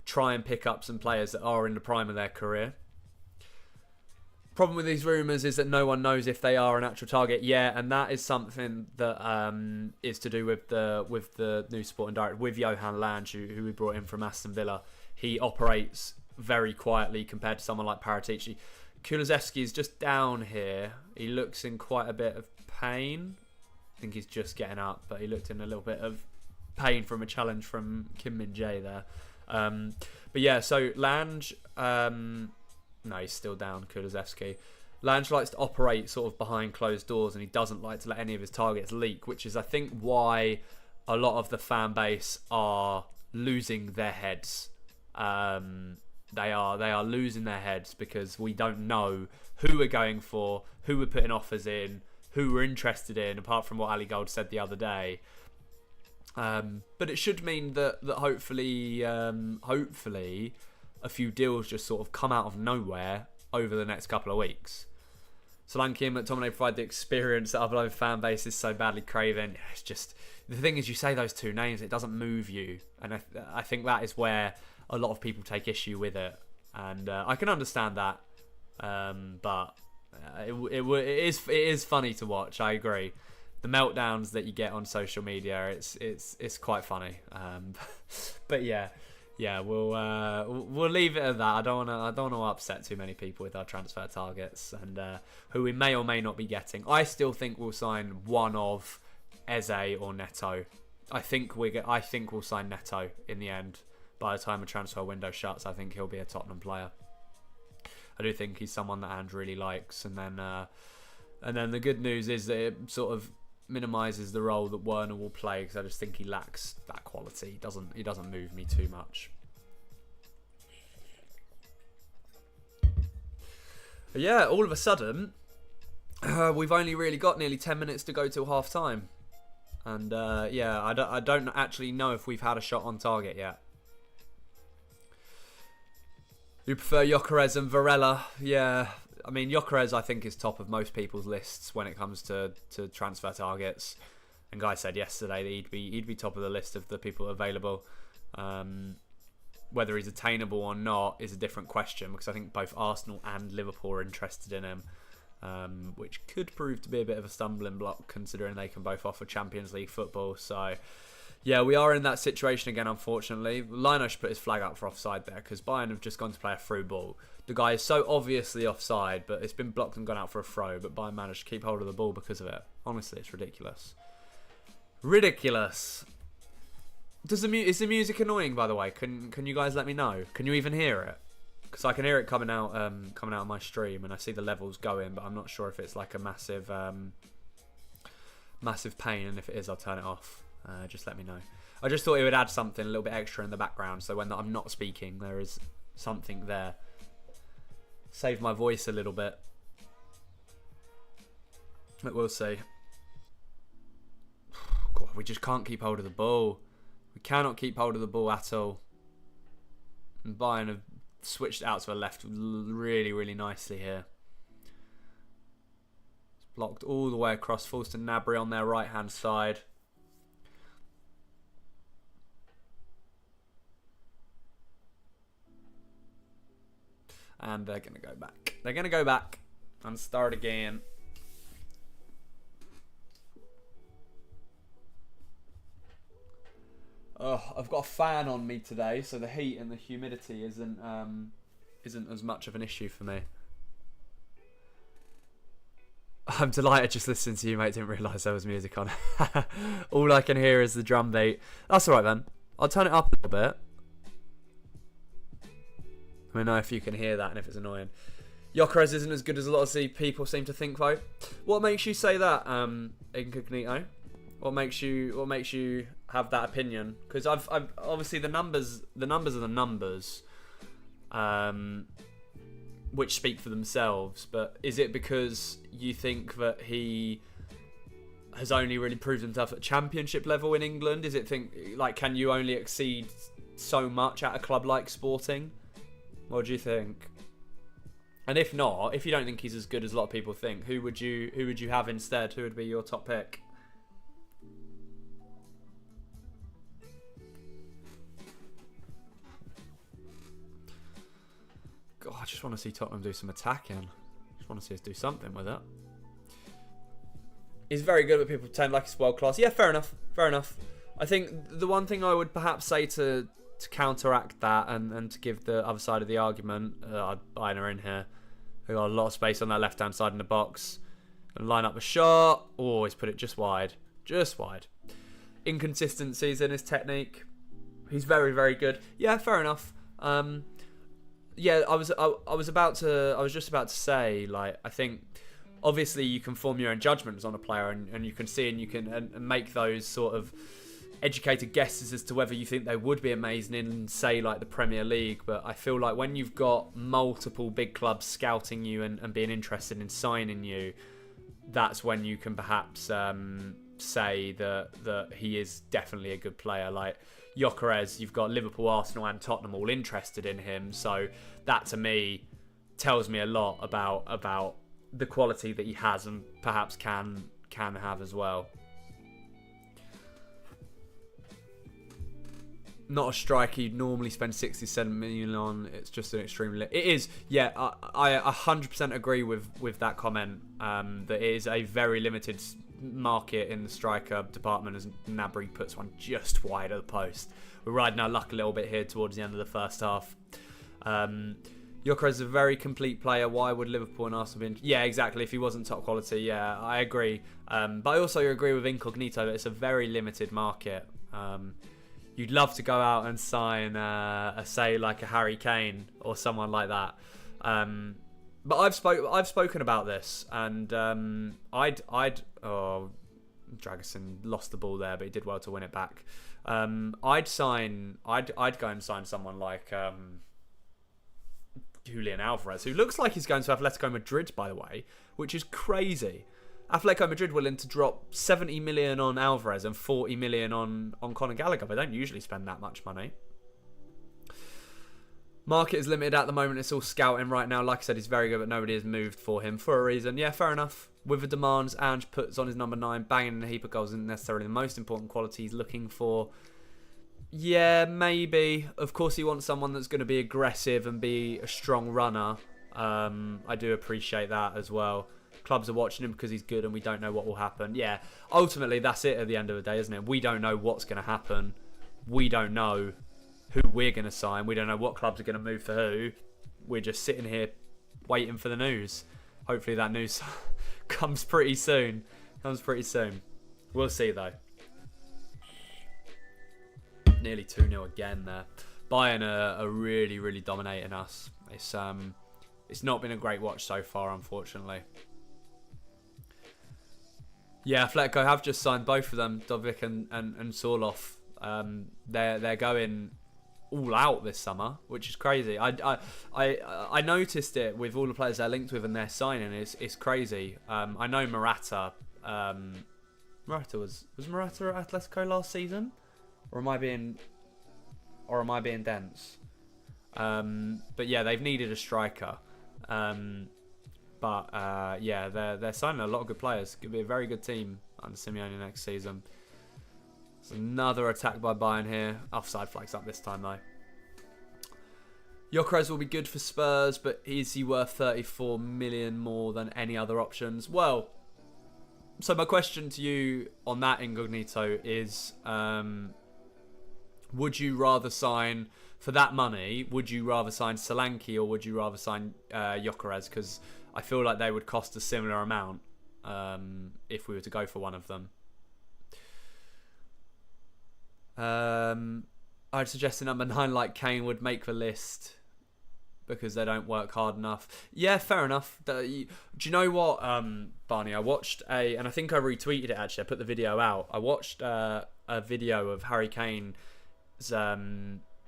try and pick up some players that are in the prime of their career. Problem with these rumours is that no one knows if they are an actual target yet, and that is something that is to do with the new sporting director, with Johan Lange, who we brought in from Aston Villa. He operates very quietly compared to someone like Paratici. Kulusevski is just down here. He looks in quite a bit of pain. I think he's just getting up, but he looked in a little bit of pain from a challenge from Kim Min-jae there. But yeah, so Lange... no, he's still down, Kulusevski. Lange likes to operate sort of behind closed doors, and he doesn't like to let any of his targets leak, which is, I think, why a lot of the fan base are losing their heads. They are losing their heads because we don't know who we're going for, who we're putting offers in, who we're interested in, apart from what Ali Gold said the other day. But it should mean that hopefully a few deals just sort of come out of nowhere over the next couple of weeks. Solanke and McTominay provide the experience that our beloved fan base is so badly craving. It's just, the thing is, you say those two names, it doesn't move you. And I think that is where a lot of people take issue with it. And I can understand that. But it is funny to watch, I agree. The meltdowns that you get on social media, it's quite funny. But yeah. Yeah, we'll leave it at that. I don't want to upset too many people with our transfer targets and who we may or may not be getting. I still think we'll sign one of Eze or Neto. I think we'll sign Neto in the end. By the time the transfer window shuts, I think he'll be a Tottenham player. I do think he's someone that Ange really likes, and then the good news is that it sort of minimises the role that Werner will play, because I just think he lacks that quality. He doesn't move me too much. But yeah, all of a sudden, we've only really got nearly 10 minutes to go till half time, and I don't actually know if we've had a shot on target yet. You prefer Gyökeres and Varela? Yeah. I mean, Gyökeres, I think, is top of most people's lists when it comes to transfer targets. And Guy said yesterday that he'd be top of the list of the people available. Whether he's attainable or not is a different question, because I think both Arsenal and Liverpool are interested in him, which could prove to be a bit of a stumbling block, considering they can both offer Champions League football. So, yeah, we are in that situation again, unfortunately. Lino should put his flag up for offside there, because Bayern have just gone to play a through ball. The guy is so obviously offside, but it's been blocked and gone out for a throw, but Bayern managed to keep hold of the ball because of it. Honestly, it's ridiculous. Ridiculous. Is the music annoying, by the way? Can you guys let me know? Can you even hear it? Because I can hear it coming out of my stream, and I see the levels going, but I'm not sure if it's like a massive pain, and if it is, I'll turn it off. Just let me know. I just thought it would add something a little bit extra in the background, so when I'm not speaking, there is something there. Save my voice a little bit. But we'll see. God, we just can't keep hold of the ball. We cannot keep hold of the ball at all. And Bayern have switched out to the left really, really nicely here. It's blocked all the way across. Falls to Gnabry on their right-hand side. And they're going to go back. They're going to go back and start again. Oh, I've got a fan on me today, so the heat and the humidity isn't as much of an issue for me. I'm delighted just listening to you, mate. Didn't realise there was music on. All I can hear is the drum beat. That's alright then. I'll turn it up a little bit. Let me know if you can hear that and if it's annoying. Gyökeres isn't as good as a lot of people seem to think, though. What makes you say that, Incognito? What makes you have that opinion? Because I've obviously the numbers are the numbers, which speak for themselves. But is it because you think that he has only really proved himself at Championship level in England? Is it can you only exceed so much at a club like Sporting? What do you think? And if not, if you don't think he's as good as a lot of people think, who would you have instead? Who would be your top pick? God, I just want to see Tottenham do some attacking. I just want to see us do something with it. He's very good, but people pretend like he's world class. Yeah, fair enough. Fair enough. I think the one thing I would perhaps say to counteract that and to give the other side of the argument, Bayern are in here. They've got a lot of space on that left-hand side in the box. And line up a shot. Always put it just wide. Just wide. Inconsistencies in his technique. He's very, very good. Yeah, fair enough. Yeah, I was just about to say, like, I think obviously you can form your own judgments on a player and you can see and you can and make those sort of educated guesses as to whether you think they would be amazing in, say, like the Premier League. But I feel like when you've got multiple big clubs scouting you and being interested in signing you, that's when you can perhaps say that he is definitely a good player. Like Gyökeres, you've got Liverpool, Arsenal and Tottenham all interested in him, so that to me tells me a lot about the quality that he has and perhaps can have as well. Not a striker you'd normally spend 67 million on. It's just an extremely... It is, yeah, I 100% agree with that comment, that it is a very limited market in the striker department as Gnabry puts one just wide of the post. We're riding our luck a little bit here towards the end of the first half. Gyökeres is a very complete player. Why would Liverpool and Arsenal be... Yeah, exactly. If he wasn't top quality, yeah, I agree. But I also agree with Incognito that it's a very limited market. You'd love to go out and sign, say, like a Harry Kane or someone like that. But I've spoken about this, and Dragusin lost the ball there, but he did well to win it back. I'd go and sign someone like Julian Alvarez, who looks like he's going to Atletico Madrid, by the way, which is crazy. Atletico Madrid willing to drop 70 million on Alvarez and 40 million on Conor Gallagher. They don't usually spend that much money. Market is limited at the moment. It's all scouting right now. Like I said, he's very good, but nobody has moved for him for a reason. Yeah, fair enough. With the demands Ange puts on his number 9, banging a heap of goals isn't necessarily the most important quality he's looking for. Yeah, maybe. Of course, he wants someone that's going to be aggressive and be a strong runner. I do appreciate that as well. Clubs are watching him because he's good and we don't know what will happen. Yeah, ultimately that's it at the end of the day, isn't it? We don't know what's going to happen. We don't know who we're going to sign. We don't know what clubs are going to move for who. We're just sitting here waiting for the news. Hopefully that news comes pretty soon. We'll see though. Nearly 2-0 again there. Bayern are really, really dominating us. It's not been a great watch so far, unfortunately. Yeah, Atletico have just signed both of them, Dovic and Sorloth. They're going all out this summer, which is crazy. I noticed it with all the players they're linked with and they're signing. It's crazy. I know Morata Was Morata at Atletico last season, or am I being dense? But yeah, they've needed a striker. Yeah, they're signing a lot of good players. Could be a very good team under Simeone next season. It's another attack by Bayern here. Offside flags up this time though. Gyökeres will be good for Spurs, but is he worth 34 million more than any other options? Well, so my question to you on that, Incognito, is would you rather sign, for that money, would you rather sign Solanke or would you rather sign Gyökeres? Because I feel like they would cost a similar amount if we were to go for one of them. I'd suggest a number 9 like Kane would make the list because they don't work hard enough. Yeah, fair enough. Do you know what, Barney? I watched and I think I retweeted it actually. I put the video out. I watched a video of Harry Kane's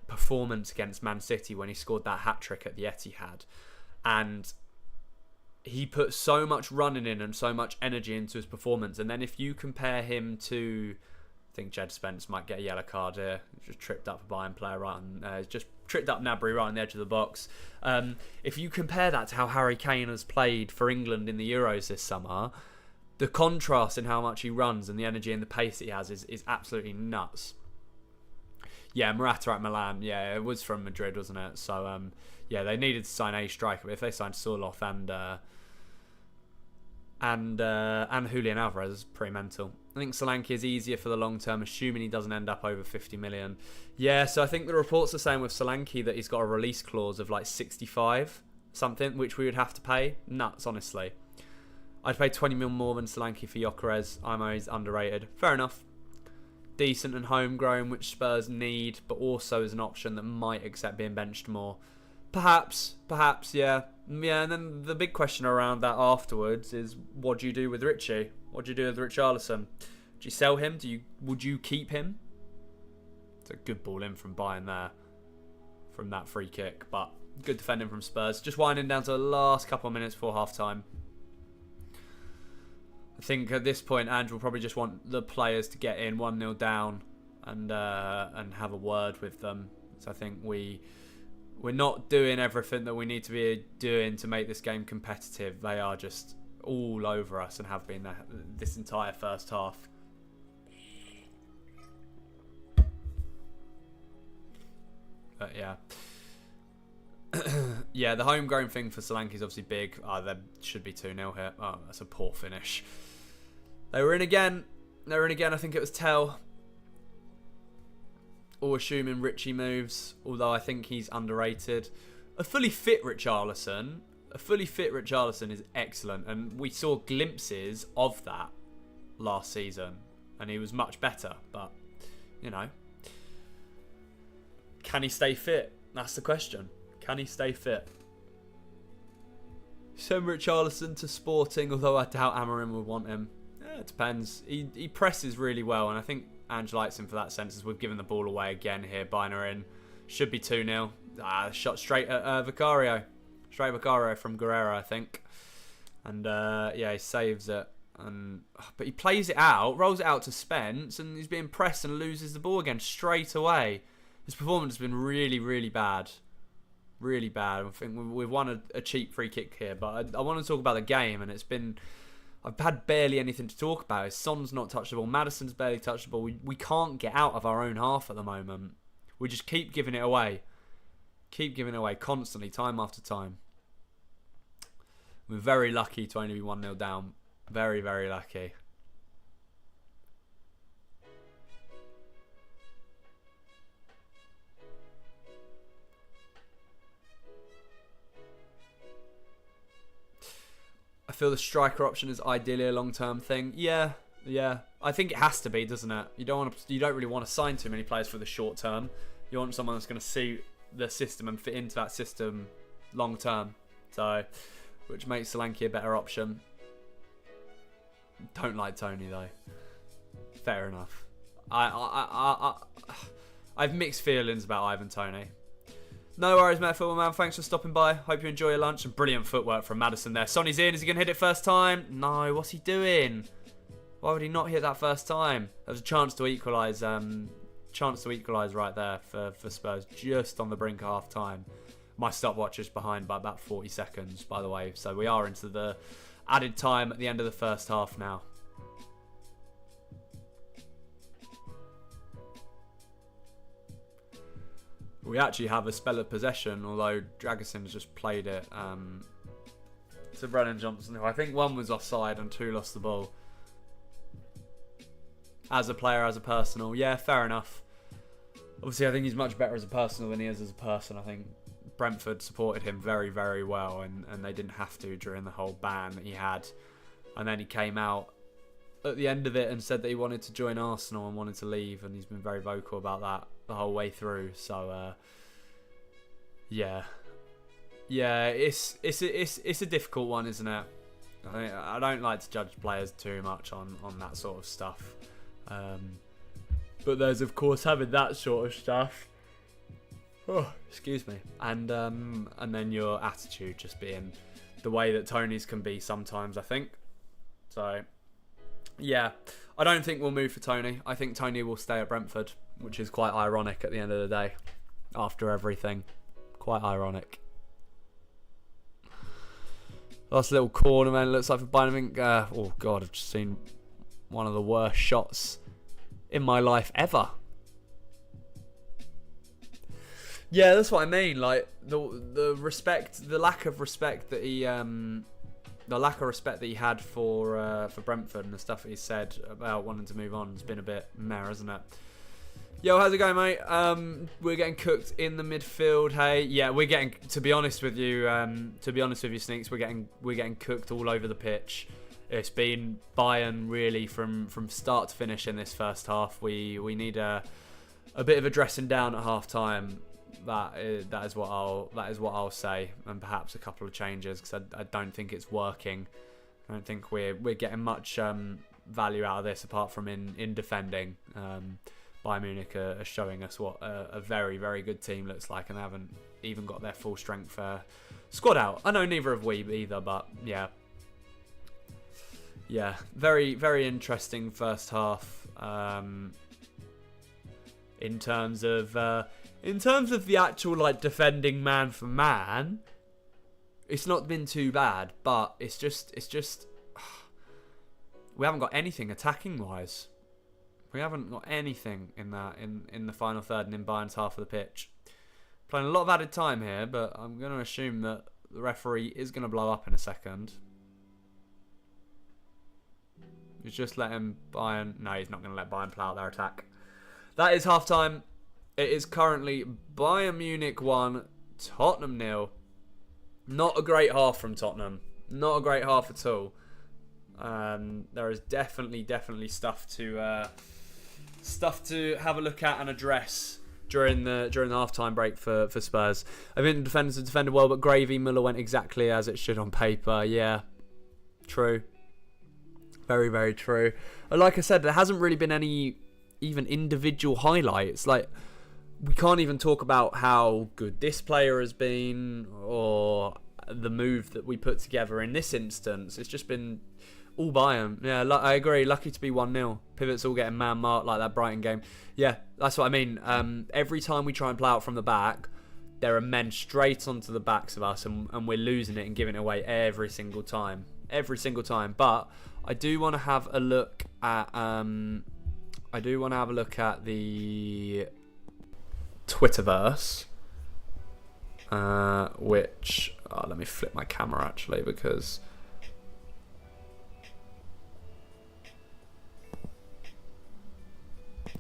performance against Man City when he scored that hat-trick at the Etihad. And he put so much running in and so much energy into his performance. And then if you compare him to, I think Jed Spence might get a yellow card here. Just tripped up a Bayern player right on, just tripped up Gnabry right on the edge of the box. If you compare that to how Harry Kane has played for England in the Euros this summer, the contrast in how much he runs and the energy and the pace that he has is absolutely nuts. Yeah, Morata at Milan. Yeah, it was from Madrid, wasn't it? So, yeah, they needed to sign a striker. But if they signed Sorloth and Julian Alvarez, is pretty mental. I think Solanke is easier for the long term, assuming he doesn't end up over 50 million. Yeah, so I think the reports are saying with Solanke that he's got a release clause of like 65 something, which we would have to pay. Nuts, honestly. I'd pay 20 mil more than Solanke for Gyökeres. I know he's underrated. Fair enough. Decent and homegrown, which Spurs need, but also is an option that might accept being benched more. Perhaps, yeah. Yeah, and then the big question around that afterwards is, what do you do with Richie? What do you do with Richarlison? Do you sell him? Would you keep him? It's a good ball in from Bayern there, from that free kick, but good defending from Spurs. Just winding down to the last couple of minutes before half-time. I think at this point, Ange will probably just want the players to get in 1-0 down and have a word with them. So I think we're not doing everything that we need to be doing to make this game competitive. They are just all over us and have been this entire first half. But yeah. Yeah, the homegrown thing for Solanke is obviously big. There should be 2-0 here. Oh, that's a poor finish. They were in again. I think it was Tell. All assuming Richie moves, although I think he's underrated. A fully fit Richarlison is excellent, and we saw glimpses of that last season, and he was much better. But you know, can he stay fit? That's the question. Can he stay fit? Send Richarlison to Sporting, although I doubt Amorim would want him. Yeah, it depends. He presses really well, and I think Ange likes him for that sense, as we've given the ball away again here. Bayern in. Should be 2-0. Shot straight at Vicario. Straight Vicario from Guerrero, I think. And yeah, he saves it. But he plays it out, rolls it out to Spence, and he's being pressed and loses the ball again straight away. His performance has been really, really bad. Really bad. I think we've won a cheap free kick here, but I want to talk about the game, and it's been... I've had barely anything to talk about. Son's not touched the ball. Maddison's barely touched the ball. We can't get out of our own half at the moment. We just keep giving it away. Keep giving it away constantly, time after time. We're very lucky to only be 1-0 down. Very, very lucky. I feel the striker option is ideally a long-term thing. Yeah. I think it has to be, doesn't it? You don't really want to sign too many players for the short term. You want someone that's going to suit the system and fit into that system long term. So, which makes Solanke a better option. Don't like Tony though. Fair enough. I have mixed feelings about Ivan Toney. No worries, mate, football man. Thanks for stopping by. Hope you enjoy your lunch. And brilliant footwork from Maddison there. Sonny's in. Is he going to hit it first time? No. What's he doing? Why would he not hit that first time? There was a chance to equalise. Right there for Spurs, just on the brink of half time. My stopwatch is behind by about 40 seconds, by the way. So we are into the added time at the end of the first half now. We actually have a spell of possession, although Dragason's just played it to Brennan Johnson, who I think one was offside and two lost the ball. As a player, as a personal, yeah, fair enough. Obviously, I think he's much better as a personal than he is as a person. I think Brentford supported him very, very well, and they didn't have to during the whole ban that he had. And then he came out at the end of it and said that he wanted to join Arsenal and wanted to leave, and he's been very vocal about that the whole way through. So, yeah, it's a difficult one, isn't it? I don't like to judge players too much on that sort of stuff. But there's, of course, having that sort of stuff. Oh, excuse me. And then your attitude just being the way that Tony's can be sometimes, I think. So, yeah. I don't think we'll move for Tony. I think Tony will stay at Brentford, which is quite ironic at the end of the day. After everything. Quite ironic. Last little corner, man. Looks like for Bayern Munich. Oh, God, I've just seen one of the worst shots in my life ever. Yeah, that's what I mean. Like the respect, the lack of respect that he, had for Brentford and the stuff that he said about wanting to move on has been a bit meh, isn't it? Yo, how's it going, mate? We're getting cooked in the midfield. Hey, yeah, we're getting. To be honest with you, Sneaks, we're getting cooked all over the pitch. It's been Bayern really from start to finish in this first half. We need a bit of a dressing down at half time. That is what I'll say, and perhaps a couple of changes, because I don't think it's working. I don't think we're getting much value out of this apart from in defending. Bayern Munich are showing us what a very, very good team looks like, and they haven't even got their full strength squad out. I know neither have we either, but yeah. Yeah, very, very interesting first half. In terms of the actual like defending man for man, it's not been too bad, but it's just we haven't got anything attacking wise. We haven't got anything in the final third and in Bayern's half of the pitch. Playing a lot of added time here, but I'm going to assume that the referee is going to blow up in a second. He's just letting Bayern... No, he's not going to let Bayern play out their attack. That is half-time. It is currently Bayern Munich 1, Tottenham 0. Not a great half from Tottenham. Not a great half at all. There is definitely stuff to have a look at and address during the half-time break for Spurs. I think the defenders have defended well, but Gravy Muller went exactly as it should on paper. Yeah, true. Very, very true. Like I said, there hasn't really been any even individual highlights. Like, we can't even talk about how good this player has been or the move that we put together in this instance. It's just been all Bayern. Yeah, I agree. Lucky to be 1-0. Pivots all getting man-marked like that Brighton game. Yeah, that's what I mean. Every time we try and play out from the back, there are men straight onto the backs of us, and we're losing it and giving it away every single time. Every single time. But I do want to have a look at the Twitterverse, which let me flip my camera actually, because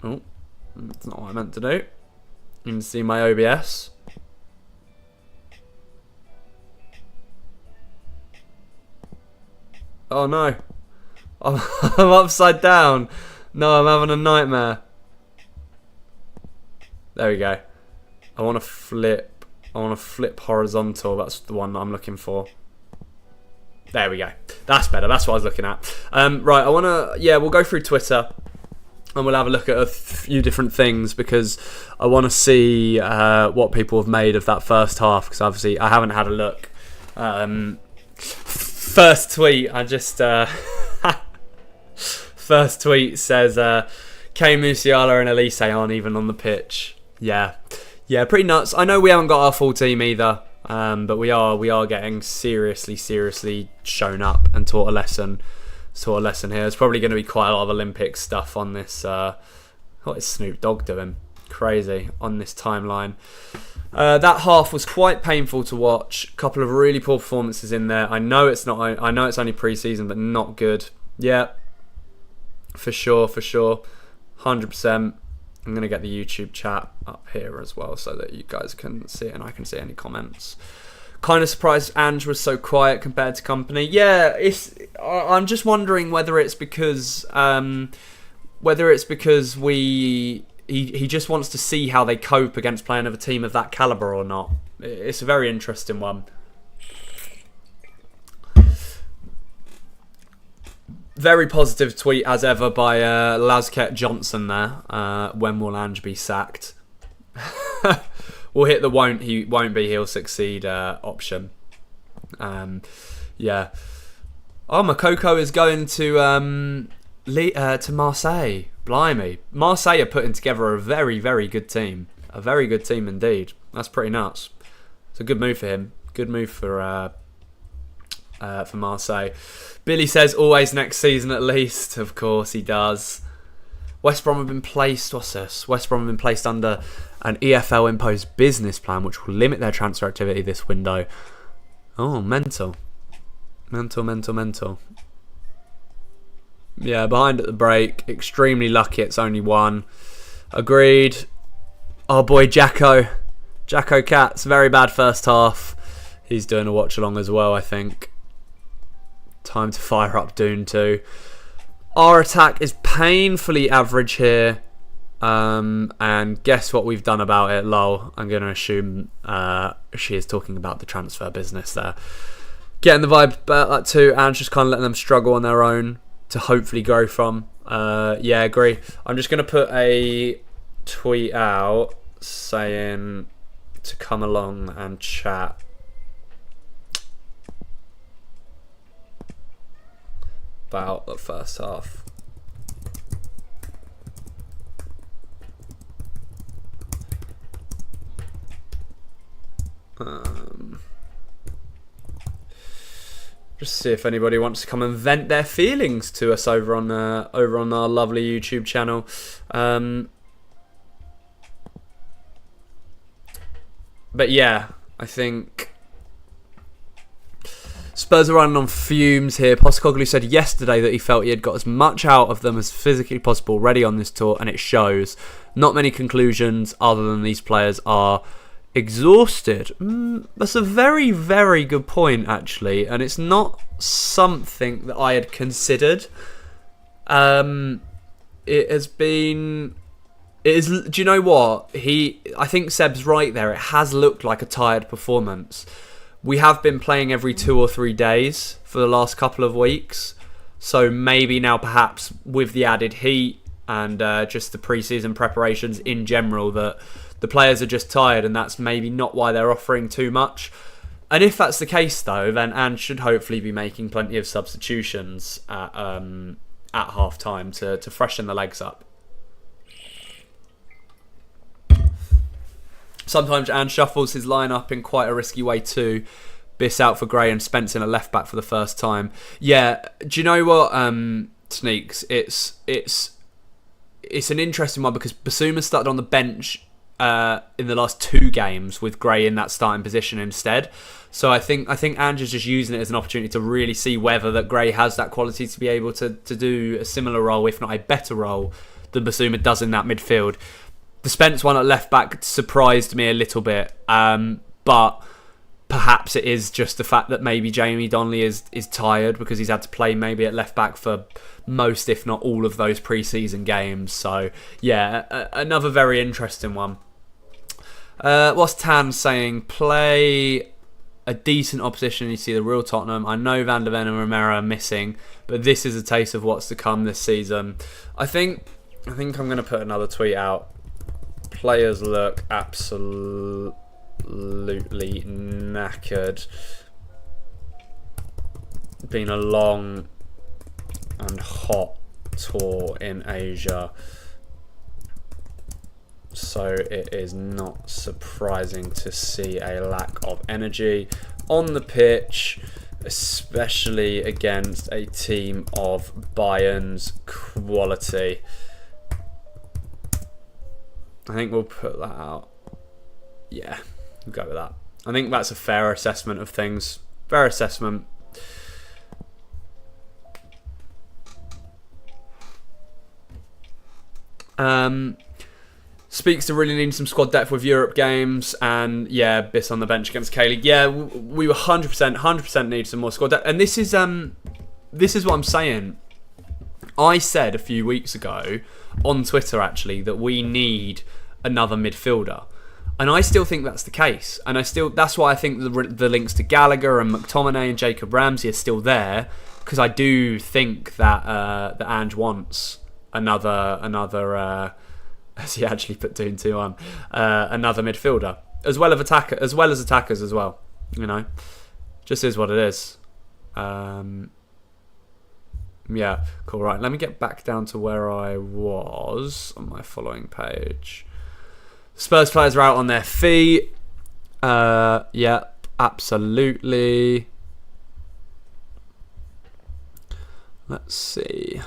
that's not what I meant to do. You can see my OBS. Oh no, I'm upside down. No, I'm having a nightmare. There we go. I want to flip horizontal. That's the one that I'm looking for. There we go. That's better. That's what I was looking at. Right, we'll go through Twitter and we'll have a look at a few different things, because I want to see what people have made of that first half, because obviously I haven't had a look. First tweet, I just First tweet says, Kane, Musiala and Elise aren't even on the pitch. Yeah, pretty nuts. I know we haven't got our full team either, but we are getting seriously shown up and taught a lesson here. There's probably going to be quite a lot of Olympic stuff on this. What is Snoop Dogg doing? Crazy on this timeline. That half was quite painful to watch. A couple of really poor performances in there. I know it's only pre-season, but not good. Yeah, for sure. 100%. I'm going to get the YouTube chat up here as well so that you guys can see it and I can see any comments. Kind of surprised Ange was so quiet compared to Company. Yeah, I'm just wondering whether it's because he just wants to see how they cope against playing with a team of that calibre or not. It's a very interesting one. Very positive tweet as ever by Lasket Johnson there. When will Ange be sacked? We'll hit the he won't be, he'll succeed option. Yeah. Oh, Makoko is going to Marseille. Blimey. Marseille are putting together a very, very good team. A very good team indeed. That's pretty nuts. It's a good move for him. Good move for Marseille. Billy says always next season at least. Of course he does. West Brom have been placed. What's this? West Brom have been placed under an EFL imposed business plan which will limit their transfer activity this window. Oh, mental. Mental. Yeah, behind at the break. Extremely lucky it's only one. Agreed. Our boy Jacko Katz, very bad first half. He's doing a watch along as well, I think. Time to fire up Dune 2. Our attack is painfully average here. And guess what we've done about it? Lol. I'm going to assume she is talking about the transfer business there. Getting the vibe about that too, and just kind of letting them struggle on their own to hopefully grow from. Yeah, agree. I'm just going to put a tweet out saying to come along and chat. About the first half. Just see if anybody wants to come and vent their feelings to us over on our lovely YouTube channel. But yeah, I think Spurs are running on fumes here. Postecoglou said yesterday that he felt he had got as much out of them as physically possible ready on this tour, and it shows. Not many conclusions other than these players are exhausted. That's a very, very good point, actually, and it's not something that I had considered. It has been... It is. Do you know what? I think Seb's right there. It has looked like a tired performance. We have been playing every 2 or 3 days for the last couple of weeks. So maybe now perhaps with the added heat and just the pre-season preparations in general that the players are just tired, and that's maybe not why they're offering too much. And if that's the case though, then Ange should hopefully be making plenty of substitutions at half time to freshen the legs up. Sometimes Ange shuffles his lineup in quite a risky way too. Biss out for Gray and Spence in a left back for the first time. Yeah, do you know what, Sneaks? It's an interesting one because Basuma started on the bench in the last 2 games with Gray in that starting position instead. So I think Ange is just using it as an opportunity to really see whether that Gray has that quality to be able to do a similar role, if not a better role, than Basuma does in that midfield. The Spence one at left back surprised me a little bit, but perhaps it is just the fact that maybe Jamie Donnelly is tired because he's had to play maybe at left back for most, if not all, of those pre-season games. So yeah, another very interesting one. What's Tan saying? Play a decent opposition. You see the real Tottenham. I know Van der Ven and Romero are missing, but this is a taste of what's to come this season. I think I'm going to put another tweet out. Players look absolutely knackered. Been a long and hot tour in Asia, so it is not surprising to see a lack of energy on the pitch, especially against a team of Bayern's quality. I think we'll put that out. Yeah, we'll go with that. I think that's a fair assessment of things. Fair assessment. Speaks to really needing some squad depth with Europe games, and yeah, Biss on the bench against K-League. Yeah, we were 100% need some more squad depth, and this is what I'm saying. I said a few weeks ago on Twitter actually that we need another midfielder, and I still think that's the case. And that's why I think the links to Gallagher and McTominay and Jacob Ramsey are still there, because I do think that that Ange wants another. As he actually put 2 and 2 on, another midfielder as well as attackers as well. You know, just is what it is. Yeah, cool. Right, let me get back down to where I was on my following page. Spurs players are out on their feet. Yeah, absolutely. Let's see.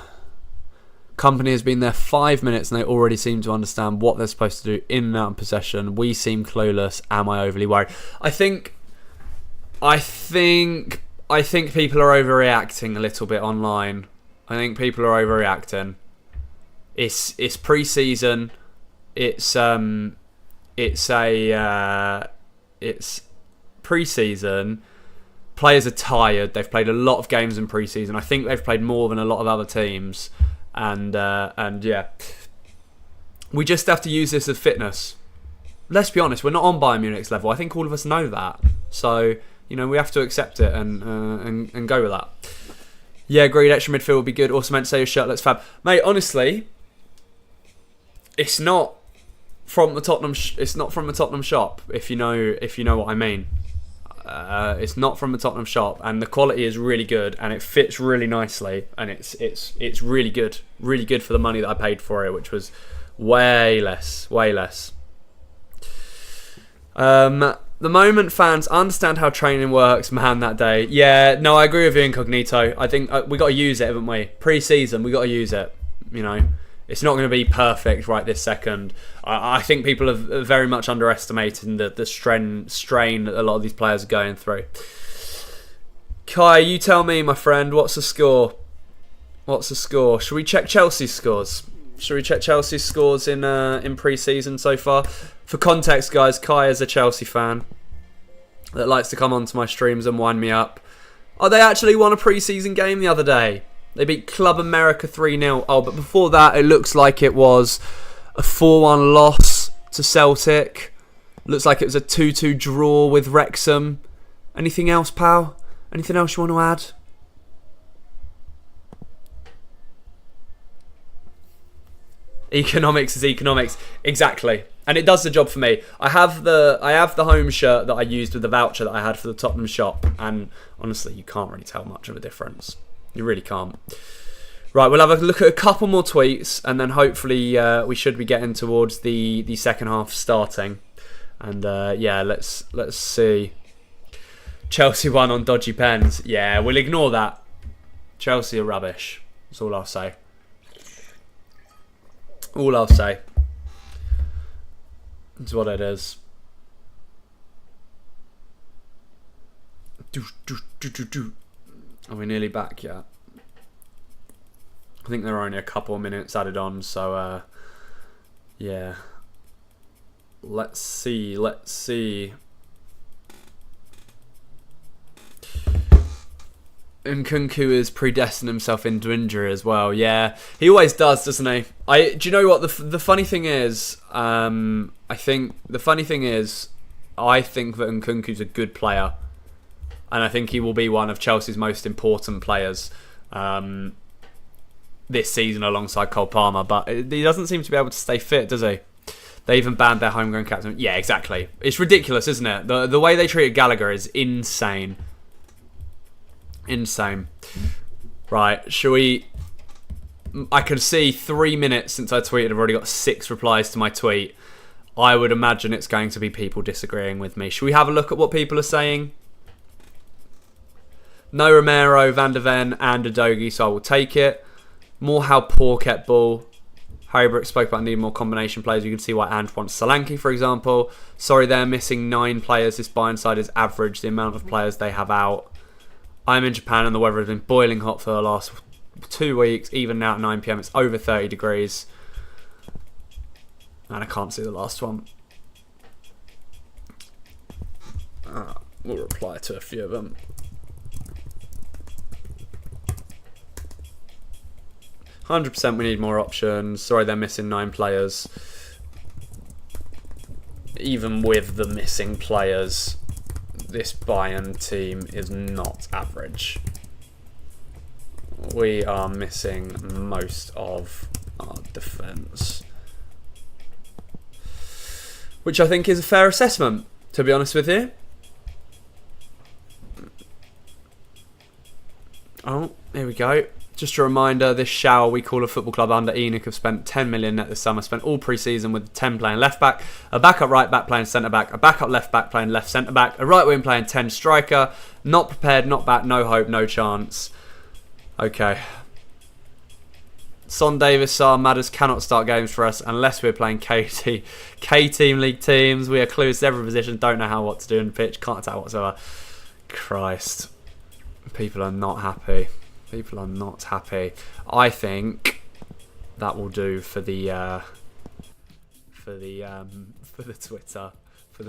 Company has been there 5 minutes and they already seem to understand what they're supposed to do in and out of possession. We seem clueless. Am I overly worried? I think people are overreacting a little bit online. I think people are overreacting. It's pre-season. It's pre-season. Players are tired. They've played a lot of games in pre-season. I think they've played more than a lot of other teams. And yeah, we just have to use this as fitness. Let's be honest, we're not on Bayern Munich's level. I think all of us know that. So, you know, we have to accept it and go with that. Yeah, agreed. Extra midfield would be good. Also meant to say your shirt looks fab, mate. Honestly, it's not from the Tottenham. It's not from the Tottenham shop. If you know what I mean. It's not from the Tottenham shop, and the quality is really good, and it fits really nicely, and it's really good for the money that I paid for it, which was way less. The moment fans understand how training works, man, that day. Yeah, no, I agree with you, Incognito. I think we got to use it, haven't we? Pre-season, we got to use it. You know, it's not going to be perfect right this second. I think people have very much underestimated the strain that a lot of these players are going through. Kai, you tell me, my friend, what's the score? Should we check Chelsea's scores? In pre-season so far? For context, guys, Kai is a Chelsea fan that likes to come onto my streams and wind me up. Oh, they actually won a pre-season game the other day. They beat Club America 3-0. Oh, but before that, it looks like it was a 4-1 loss to Celtic. Looks like it was a 2-2 draw with Wrexham. Anything else, pal? Anything else you want to add? Economics is economics. Exactly. And it does the job for me. I have the home shirt that I used with the voucher that I had for the Tottenham shop. And honestly, you can't really tell much of a difference. You really can't. Right, we'll have a look at a couple more tweets, and then hopefully we should be getting towards the second half starting. And yeah, let's see. Chelsea won on dodgy pens. Yeah, we'll ignore that. Chelsea are rubbish. That's all I'll say. That's what it is. Are we nearly back yet? I think there are only a couple of minutes added on, so yeah. Let's see. Nkunku has predestined himself into injury as well. Yeah, he always does, doesn't he? Do you know what the funny thing is? I think that Nkunku's a good player. And I think he will be one of Chelsea's most important players this season alongside Cole Palmer. But he doesn't seem to be able to stay fit, does he? They even banned their homegrown captain. Yeah, exactly. It's ridiculous, isn't it? The way they treated Gallagher is insane. Insane. Right, shall we I can see 3 minutes since I tweeted, I've already got 6 replies to my tweet. I would imagine it's going to be people disagreeing with me. Should we have a look at what people are saying? No Romero, Van der Ven, and Udogie, so I will take it. More how poor kept ball. Harry Brooks spoke about needing more combination players. You can see why Ant wants Solanke, for example. Sorry, they're missing 9 players. This Bayern side is average, the amount of players they have out. I'm in Japan and the weather has been boiling hot for the last 2 weeks. Even now at 9 PM, it's over 30 degrees. And I can't see the last one. We'll reply to a few of them. 100% we need more options. Sorry, they're missing 9 players. Even with the missing players, this Bayern team is not average. We are missing most of our defence. Which I think is a fair assessment, to be honest with you. Oh, here we go. Just a reminder, this shower we call a football club under ENIC have spent 10 million net this summer. Spent all pre-season with 10 playing left back, a backup right back playing centre back, a backup left back playing left centre back, a right wing playing 10 striker. Not prepared, not back, no hope, no chance. Okay. Son Davis, Saar, Madders cannot start games for us unless we're playing K-Team League teams. We are clueless to every position, don't know what to do in the pitch, can't attack whatsoever. Christ. People are not happy. People are not happy. I think that will do for the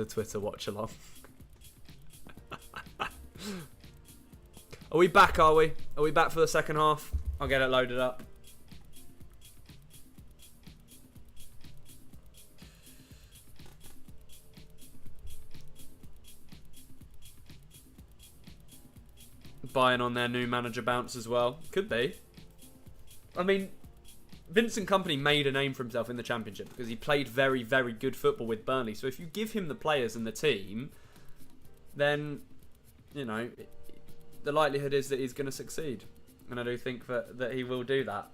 Twitter watch along. Are we back? Are we? Are we back for the second half? I'll get it loaded up. Bayern on their new manager bounce as well. Could be. I mean, Vincent Kompany made a name for himself in the Championship because he played very, very good football with Burnley. So if you give him the players and the team, then, you know, the likelihood is that he's going to succeed. And I do think that he will do that.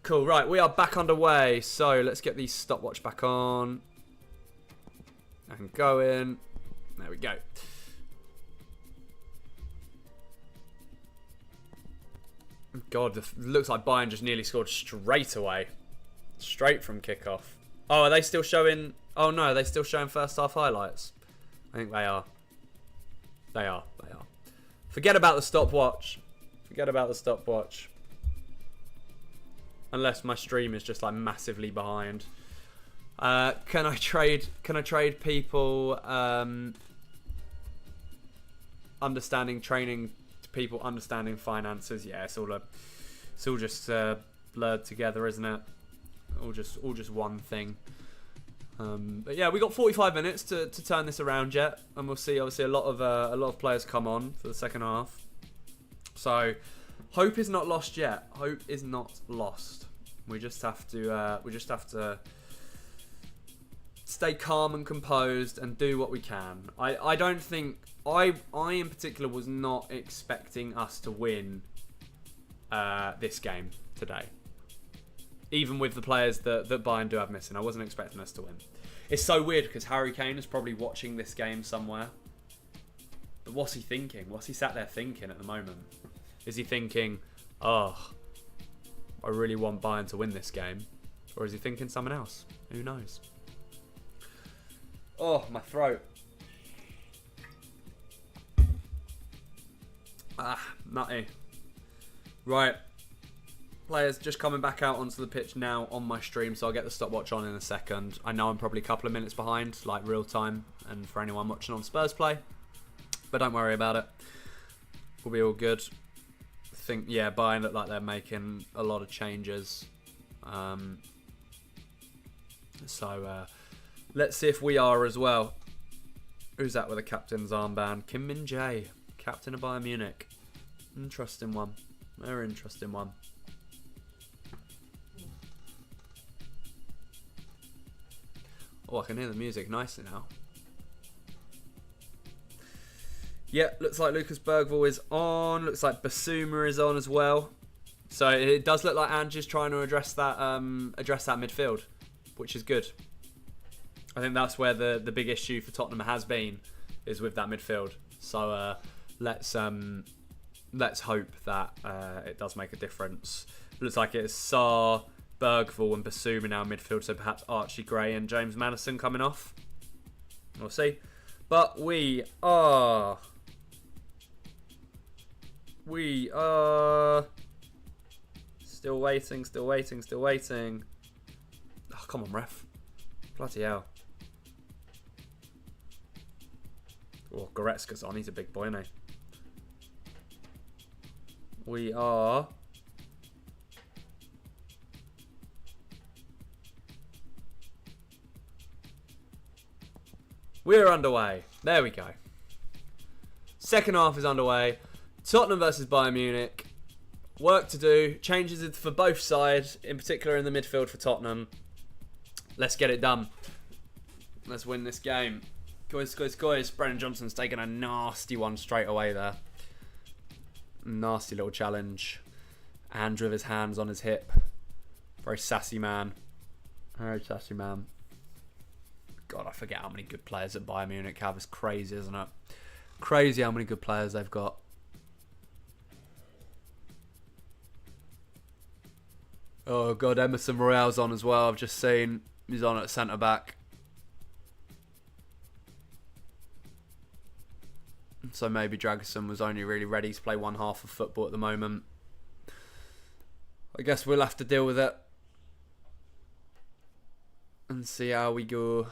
Cool, right, we are back underway. So let's get the stopwatch back on. And going. There we go. God, it looks like Bayern just nearly scored straight away. Straight from kickoff. Oh, are they still showing... Oh, no, are they still showing first half highlights? I think they are. They are. Forget about the stopwatch. Forget about the stopwatch. Unless my stream is just, like, massively behind. Can I trade people understanding training... people understanding finances? Yeah, it's all just blurred together, isn't it? All just one thing. But yeah, we got 45 minutes to turn this around yet, and we'll see. Obviously, a lot of players come on for the second half. So hope is not lost yet. Hope is not lost. We just have to stay calm and composed and do what we can. I don't think. I in particular was not expecting us to win this game today. Even with the players that Bayern do have missing, I wasn't expecting us to win. It's so weird because Harry Kane is probably watching this game somewhere. But what's he thinking? What's he sat there thinking at the moment? Is he thinking, oh, I really want Bayern to win this game? Or is he thinking someone else? Who knows? Oh, my throat. Ah, nutty. Right. Players just coming back out onto the pitch now on my stream, so I'll get the stopwatch on in a second. I know I'm probably a couple of minutes behind, like real time, and for anyone watching on Spurs play. But don't worry about it. We'll be all good. I think, yeah, Bayern look like they're making a lot of changes. So let's see if we are as well. Who's that with a captain's armband? Kim Min-jae, captain of Bayern Munich. Interesting one. Very interesting one. Oh, I can hear the music nicely now. Yeah, looks like Lucas Bergvall is on. Looks like Basuma is on as well. So it does look like Ange's trying to address that midfield, which is good. I think that's where the big issue for Tottenham has been, is with that midfield. So let's hope that it does make a difference. It looks like it's Sarr, Bergvall and Basuma now midfield, so perhaps Archie Gray and James Maddison coming off. We'll see. But we are still waiting. Oh, come on, ref. Bloody hell. Oh, Goretzka's on. He's a big boy, isn't he? We're underway. There we go. Second half is underway. Tottenham versus Bayern Munich. Work to do. Changes for both sides, in particular in the midfield for Tottenham. Let's get it done. Let's win this game. Guys. Brennan Johnson's taking a nasty one straight away there. Nasty little challenge. Andrew with his hands on his hip. Very sassy man. Very sassy man. God, I forget how many good players at Bayern Munich have. It's crazy, isn't it? Crazy how many good players they've got. Oh, God, Emerson Royale's on as well. I've just seen he's on at centre-back. So maybe Dragusin was only really ready to play one half of football at the moment. I guess we'll have to deal with it. And see how we go.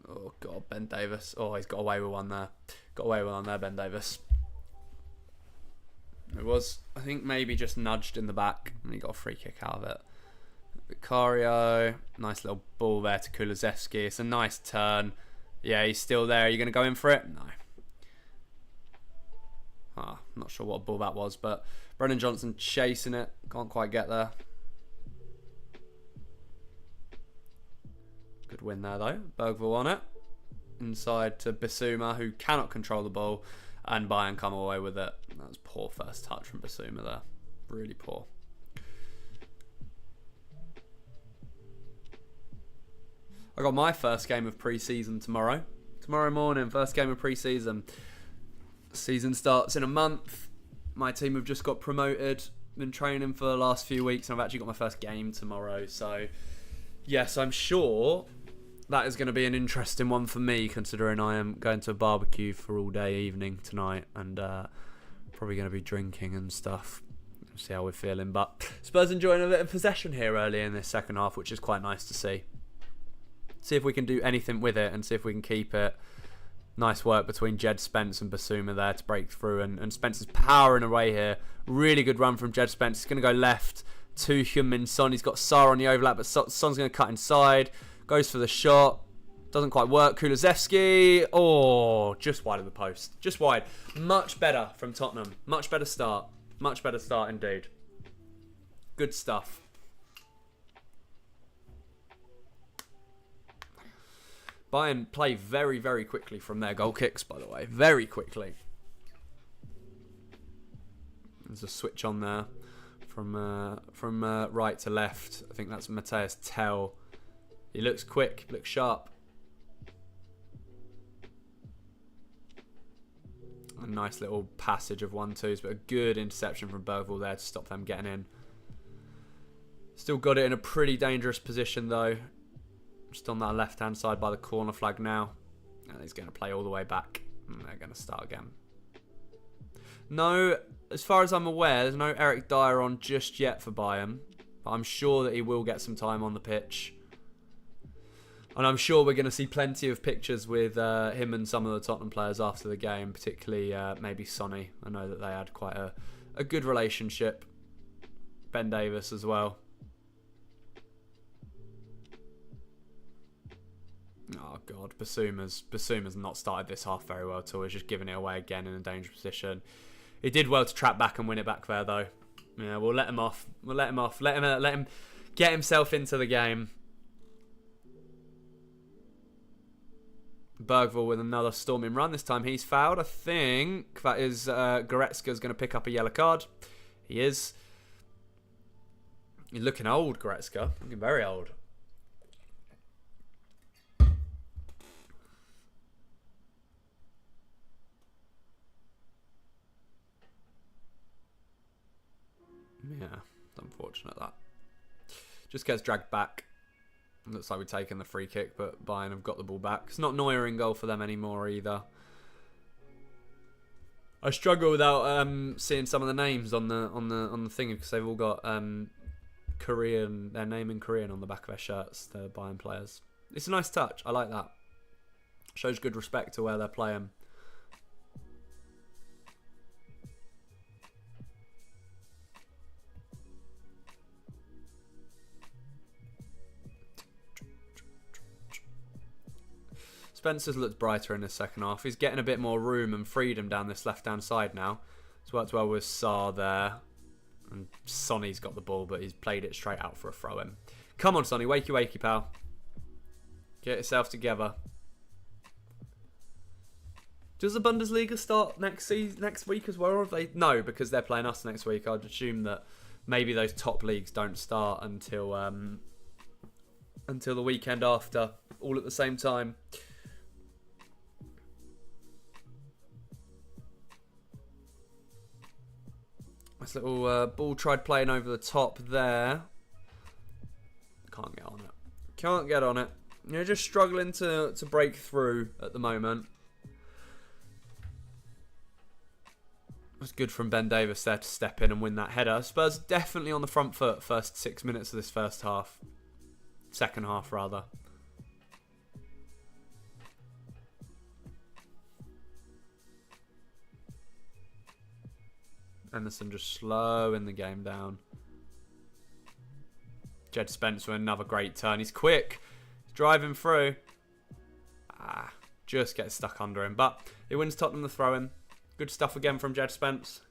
Oh, God, Ben Davis. Oh, he's got away with one there. Got away with one there, Ben Davis. It was, I think, maybe just nudged in the back. And he got a free kick out of it. Vicario. Nice little ball there to Kulusevski. It's a nice turn. Yeah, he's still there. Are you going to go in for it? No. I'm not sure what ball that was, but Brennan Johnson chasing it. Can't quite get there. Good win there, though. Bergvall on it. Inside to Basuma, who cannot control the ball. And Bayern come away with it. That was poor first touch from Basuma there. Really poor. I got my first game of pre-season tomorrow. Tomorrow morning, first game of pre-season. Season starts in a month. My team have just got promoted. Been training for the last few weeks, and I've actually got my first game tomorrow. So, yes, I'm sure that is going to be an interesting one for me, considering I am going to a barbecue for all day evening tonight, and probably going to be drinking and stuff. See how we're feeling. But Spurs enjoying a bit of possession here early in this second half, which is quite nice to see. See if we can do anything with it and see if we can keep it. Nice work between Jed Spence and Basuma there to break through, and Spence is powering away here. Really good run from Jed Spence. He's going to go left to Heung-min Son. He's got Sarr on the overlap, but Son's going to cut inside. Goes for the shot. Doesn't quite work. Kulusevski. Oh, just wide of the post. Just wide. Much better from Tottenham. Much better start. Much better start indeed. Good stuff. Bayern play very, very quickly from their goal kicks, by the way. Very quickly. There's a switch on there from right to left. I think that's Matthias Tell. He looks quick, looks sharp. A nice little passage of 1-2s, but a good interception from Bergvall there to stop them getting in. Still got it in a pretty dangerous position, though. Just on that left-hand side by the corner flag now. And he's going to play all the way back. And they're going to start again. No, as far as I'm aware, there's no Eric Dyer on just yet for Bayern. But I'm sure that he will get some time on the pitch. And I'm sure we're going to see plenty of pictures with him and some of the Tottenham players after the game. Particularly maybe Sonny. I know that they had quite a good relationship. Ben Davis as well. Oh, God. Basuma's not started this half very well at all. He's just giving it away again in a dangerous position. He did well to trap back and win it back there, though. Yeah, we'll let him off. We'll let him off. Let him get himself into the game. Bergvall with another storming run. This time he's fouled. I think that is Goretzka's going to pick up a yellow card. He is. You're looking old, Goretzka. Looking very old. Yeah, it's unfortunate that. Just gets dragged back. Looks like we've taken the free kick, but Bayern have got the ball back. It's not Neuer in goal for them anymore either. I struggle without seeing some of the names on the thing because they've all got Korean, their name in Korean on the back of their shirts. The Bayern players. It's a nice touch. I like that. Shows good respect to where they're playing. Spencer's looked brighter in the second half. He's getting a bit more room and freedom down this left-hand side now. It's worked well with Sarr there. And Sonny's got the ball, but he's played it straight out for a throw-in. Come on, Sonny. Wakey, wakey, pal. Get yourself together. Does the Bundesliga start next week as well? Or have they? No, because they're playing us next week. I'd assume that maybe those top leagues don't start until the weekend after, all at the same time. This little ball tried playing over the top there. Can't get on it. Can't get on it. You're just struggling to break through at the moment. It's good from Ben Davis there to step in and win that header. Spurs definitely on the front foot first 6 minutes of this first half. Second half, rather. Anderson just slowing the game down. Jed Spence with another great turn. He's quick. He's driving through. Just gets stuck under him. But he wins Tottenham the throw-in. Good stuff again from Jed Spence.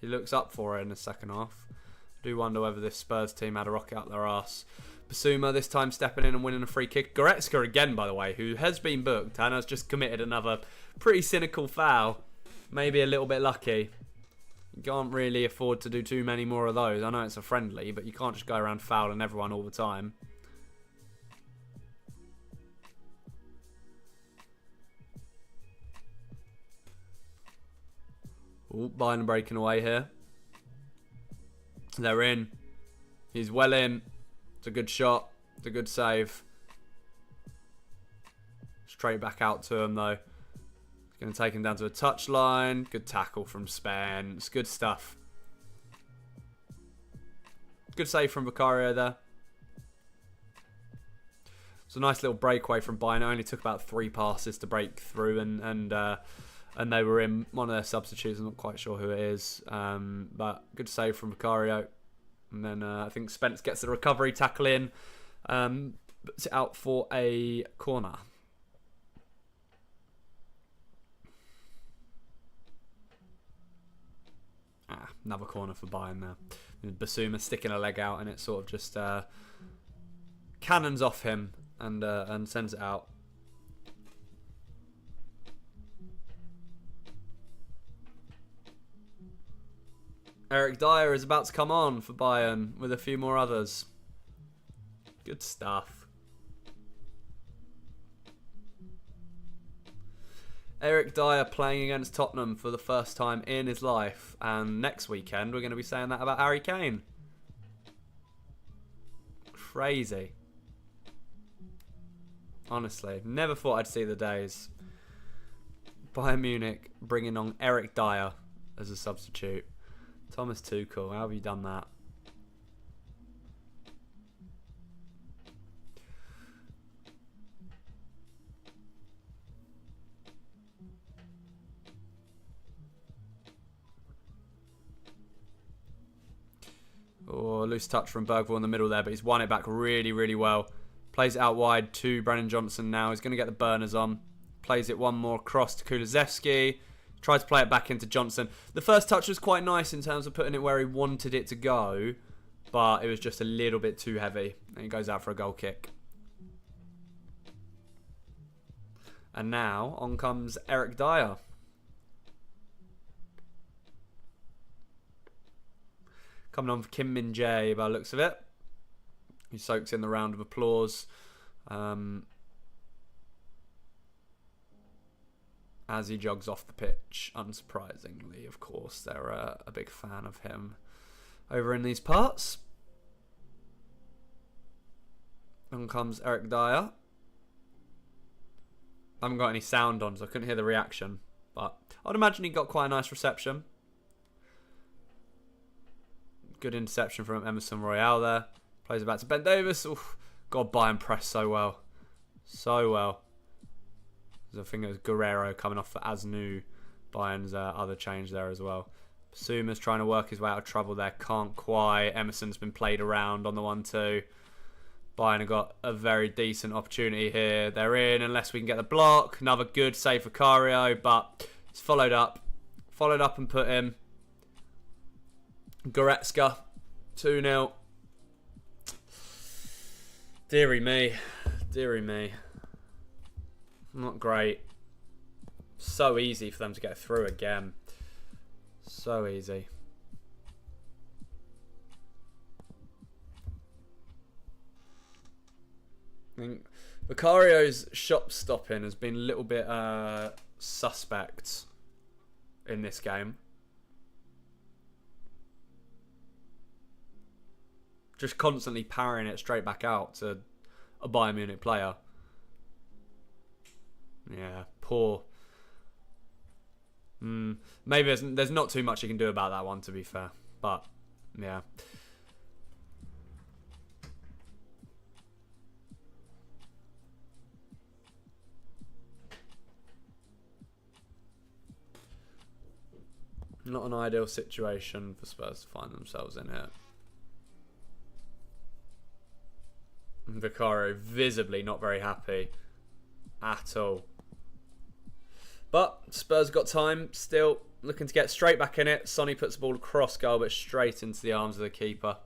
He looks up for it in the second half. I do wonder whether this Spurs team had a rocket up their arse. Basuma this time stepping in and winning a free kick. Goretzka again, by the way, who has been booked and has just committed another pretty cynical foul. Maybe a little bit lucky. You can't really afford to do too many more of those. I know it's a friendly, but you can't just go around fouling everyone all the time. Oh, Bayern breaking away here. They're in. He's well in. It's a good shot. It's a good save. Straight back out to him, though. He's going to take him down to a touchline. Good tackle from Spence. Good stuff. Good save from Vicario there. It's a nice little breakaway from Bayern. It only took about 3 passes to break through, and they were in one of their substitutes. I'm not quite sure who it is, but good save from Vicario. And then I think Spence gets the recovery tackle in, puts it out for a corner. Another corner for Bayern there. Basuma sticking a leg out, and it sort of just cannons off him and sends it out. Eric Dyer is about to come on for Bayern with a few more others. Good stuff. Eric Dyer playing against Tottenham for the first time in his life. And next weekend we're going to be saying that about Harry Kane. Crazy. Honestly, never thought I'd see the days. Bayern Munich bringing on Eric Dyer as a substitute. Thomas Tuchel, how have you done that? Oh, loose touch from Bergvall in the middle there, but he's won it back really, really well. Plays it out wide to Brennan Johnson now. He's going to get the burners on. Plays it one more across to Kulusevski. Tried to play it back into Johnson. The first touch was quite nice in terms of putting it where he wanted it to go. but it was just a little bit too heavy. And he goes out for a goal kick. And now, on comes Eric Dyer. Coming on for Kim Min Jae by the looks of it. He soaks in the round of applause. As he jogs off the pitch, unsurprisingly, of course. They're a big fan of him over in these parts. On comes Eric Dyer. I haven't got any sound on, so I couldn't hear the reaction. But I'd imagine he got quite a nice reception. Good interception from Emerson Royale there. Plays it back to Ben Davies. Oof, God, Bayern press so well. So well. I think it was Guerrero coming off for Asnu. Bayern's other change there as well. Suma's trying to work his way out of trouble there. Can't quite. Emerson's been played around on the 1-2. Bayern have got a very decent opportunity here. They're in unless we can get the block. Another good save for Cario, but it's followed up. Followed up and put in. Goretzka, 2-0. Deary me. Deary me. Not great. So easy for them to get through again. So easy. I think Vicario's shot stopping has been a little bit suspect in this game. Just constantly parrying it straight back out to a Bayern Munich player. Yeah, poor. Maybe there's not too much you can do about that one, to be fair. But, yeah. Not an ideal situation for Spurs to find themselves in here. Vicario visibly not very happy at all. But Spurs got time, still looking to get straight back in it. Sonny puts the ball across goal, but straight into the arms of the keeper,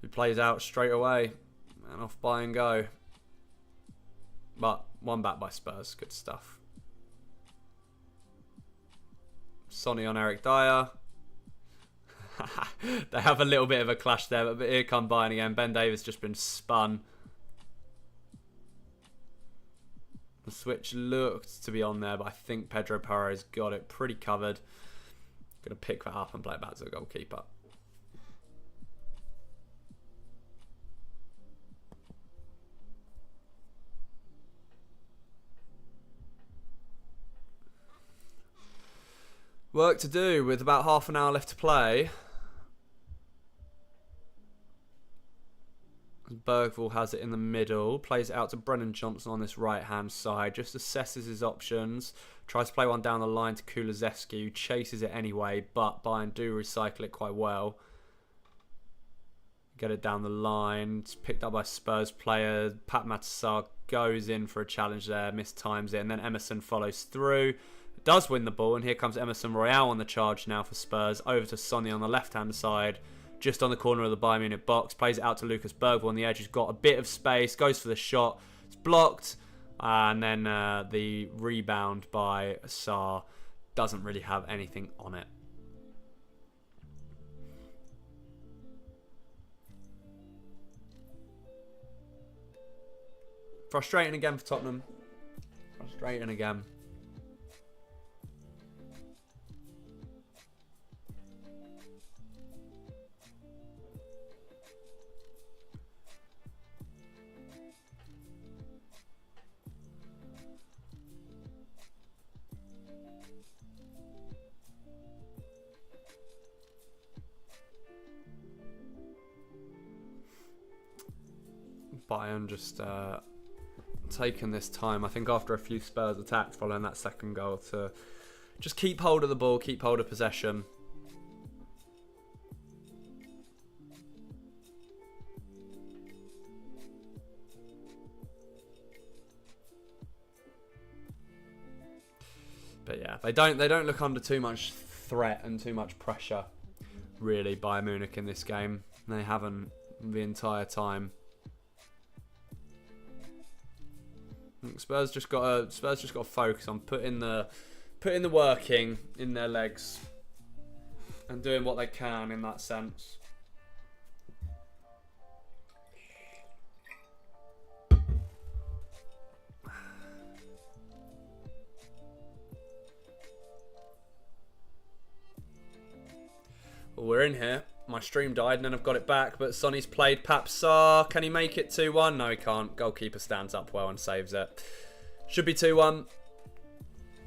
who plays out straight away and off by and go. But one back by Spurs, good stuff. Sonny on Eric Dyer. They have a little bit of a clash there, but here come Bayern again. Ben Davies just been spun. The switch looked to be on there, but I think Pedro Porro's got it pretty covered. Going to pick that up and play it back to the goalkeeper. Work to do with about half an hour left to play. Bergvall has it in the middle, plays it out to Brennan Johnson on this right-hand side, just assesses his options, tries to play one down the line to Kulusevski, who chases it anyway, but Bayern do recycle it quite well. Get it down the line, it's picked up by Spurs player, Pat Matasar goes in for a challenge there, mistimes it, and then Emerson follows through, does win the ball, and here comes Emerson Royale on the charge now for Spurs, over to Sonny on the left-hand side, just on the corner of the Bayern Munich box, plays it out to Lucas Bergvall on the edge, who's got a bit of space, goes for the shot, it's blocked, and then the rebound by Sarr doesn't really have anything on it. Frustrating again for Tottenham. Frustrating again. Bayern just taking this time, I think, after a few Spurs attacks following that second goal, to just keep hold of the ball, keep hold of possession. But yeah, they don't look under too much threat and too much pressure really, Bayern Munich in this game. They haven't the entire time. Spurs just got to focus on putting the working in their legs and doing what they can in that sense. Well, we're in here. My stream died and then I've got it back, but Sonny's played Papsar. Can he make it 2-1? No, he can't. Goalkeeper stands up well and saves it. Should be 2-1.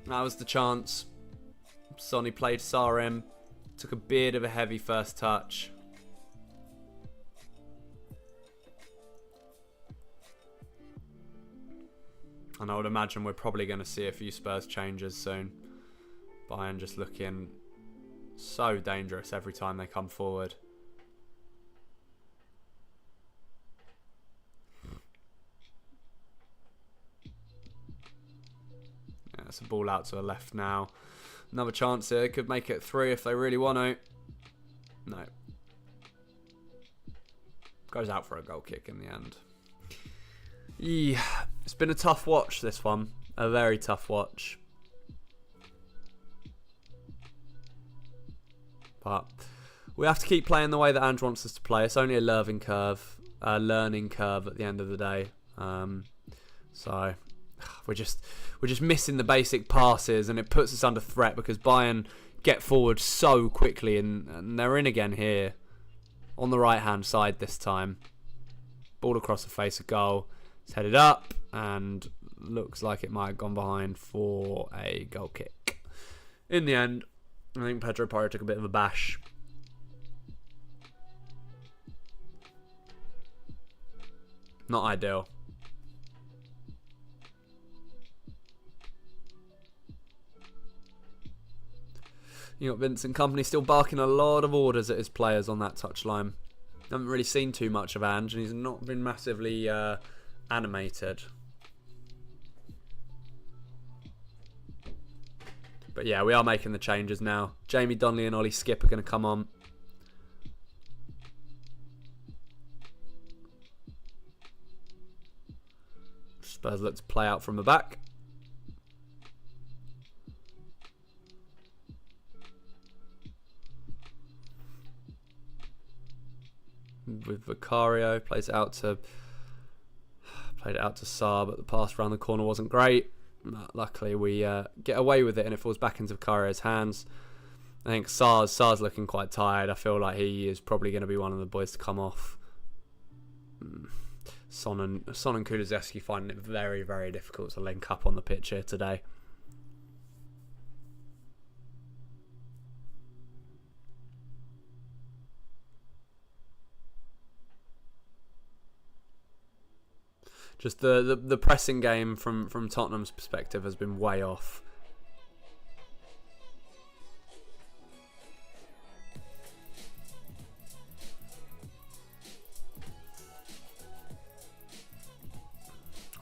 That was the chance. Sonny played Sarim. Took a bit of a heavy first touch. And I would imagine we're probably going to see a few Spurs changes soon. Bayern just looking so dangerous every time they come forward. Yeah, it's a ball out to the left now. Another chance here. They could make it 3 if they really want to. No. Goes out for a goal kick in the end. Yeah, it's been a tough watch, this one. A very tough watch. But we have to keep playing the way that Ange wants us to play. It's only a learning curve at the end of the day. So we're just missing the basic passes, and it puts us under threat because Bayern get forward so quickly, and they're in again here on the right hand side this time. Ball across the face of goal. It's headed up and looks like it might have gone behind for a goal kick. In the end, I think Pedro Porro took a bit of a bash. Not ideal. You got Vincent Kompany still barking a lot of orders at his players on that touchline. Haven't really seen too much of Ange, and he's not been massively animated. But yeah, we are making the changes now. Jamie Donnelly and Ollie Skip are going to come on. Spurs look to play out from the back. With Vicario, played it out to Saar, but the pass around the corner wasn't great. Luckily, we get away with it, and it falls back into Vicario's hands. I think Saar's looking quite tired. I feel like he is probably going to be one of the boys to come off. Son and Kulusevski finding it very, very difficult to link up on the pitch here today. Just the pressing game from Tottenham's perspective has been way off.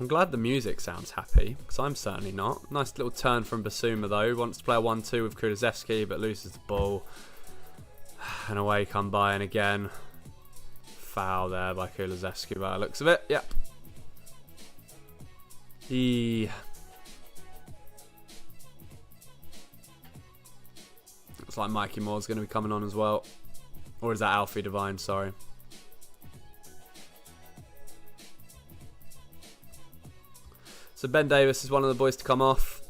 I'm glad the music sounds happy, because I'm certainly not. Nice little turn from Basuma though. Wants to play a 1-2 with Kulusevski, but loses the ball. And away come Bayern again. Foul there by Kulusevski by the looks of it. Yep. Looks like Mikey Moore's going to be coming on as well. Or is that Alfie Devine? Sorry. So Ben Davis is one of the boys to come off.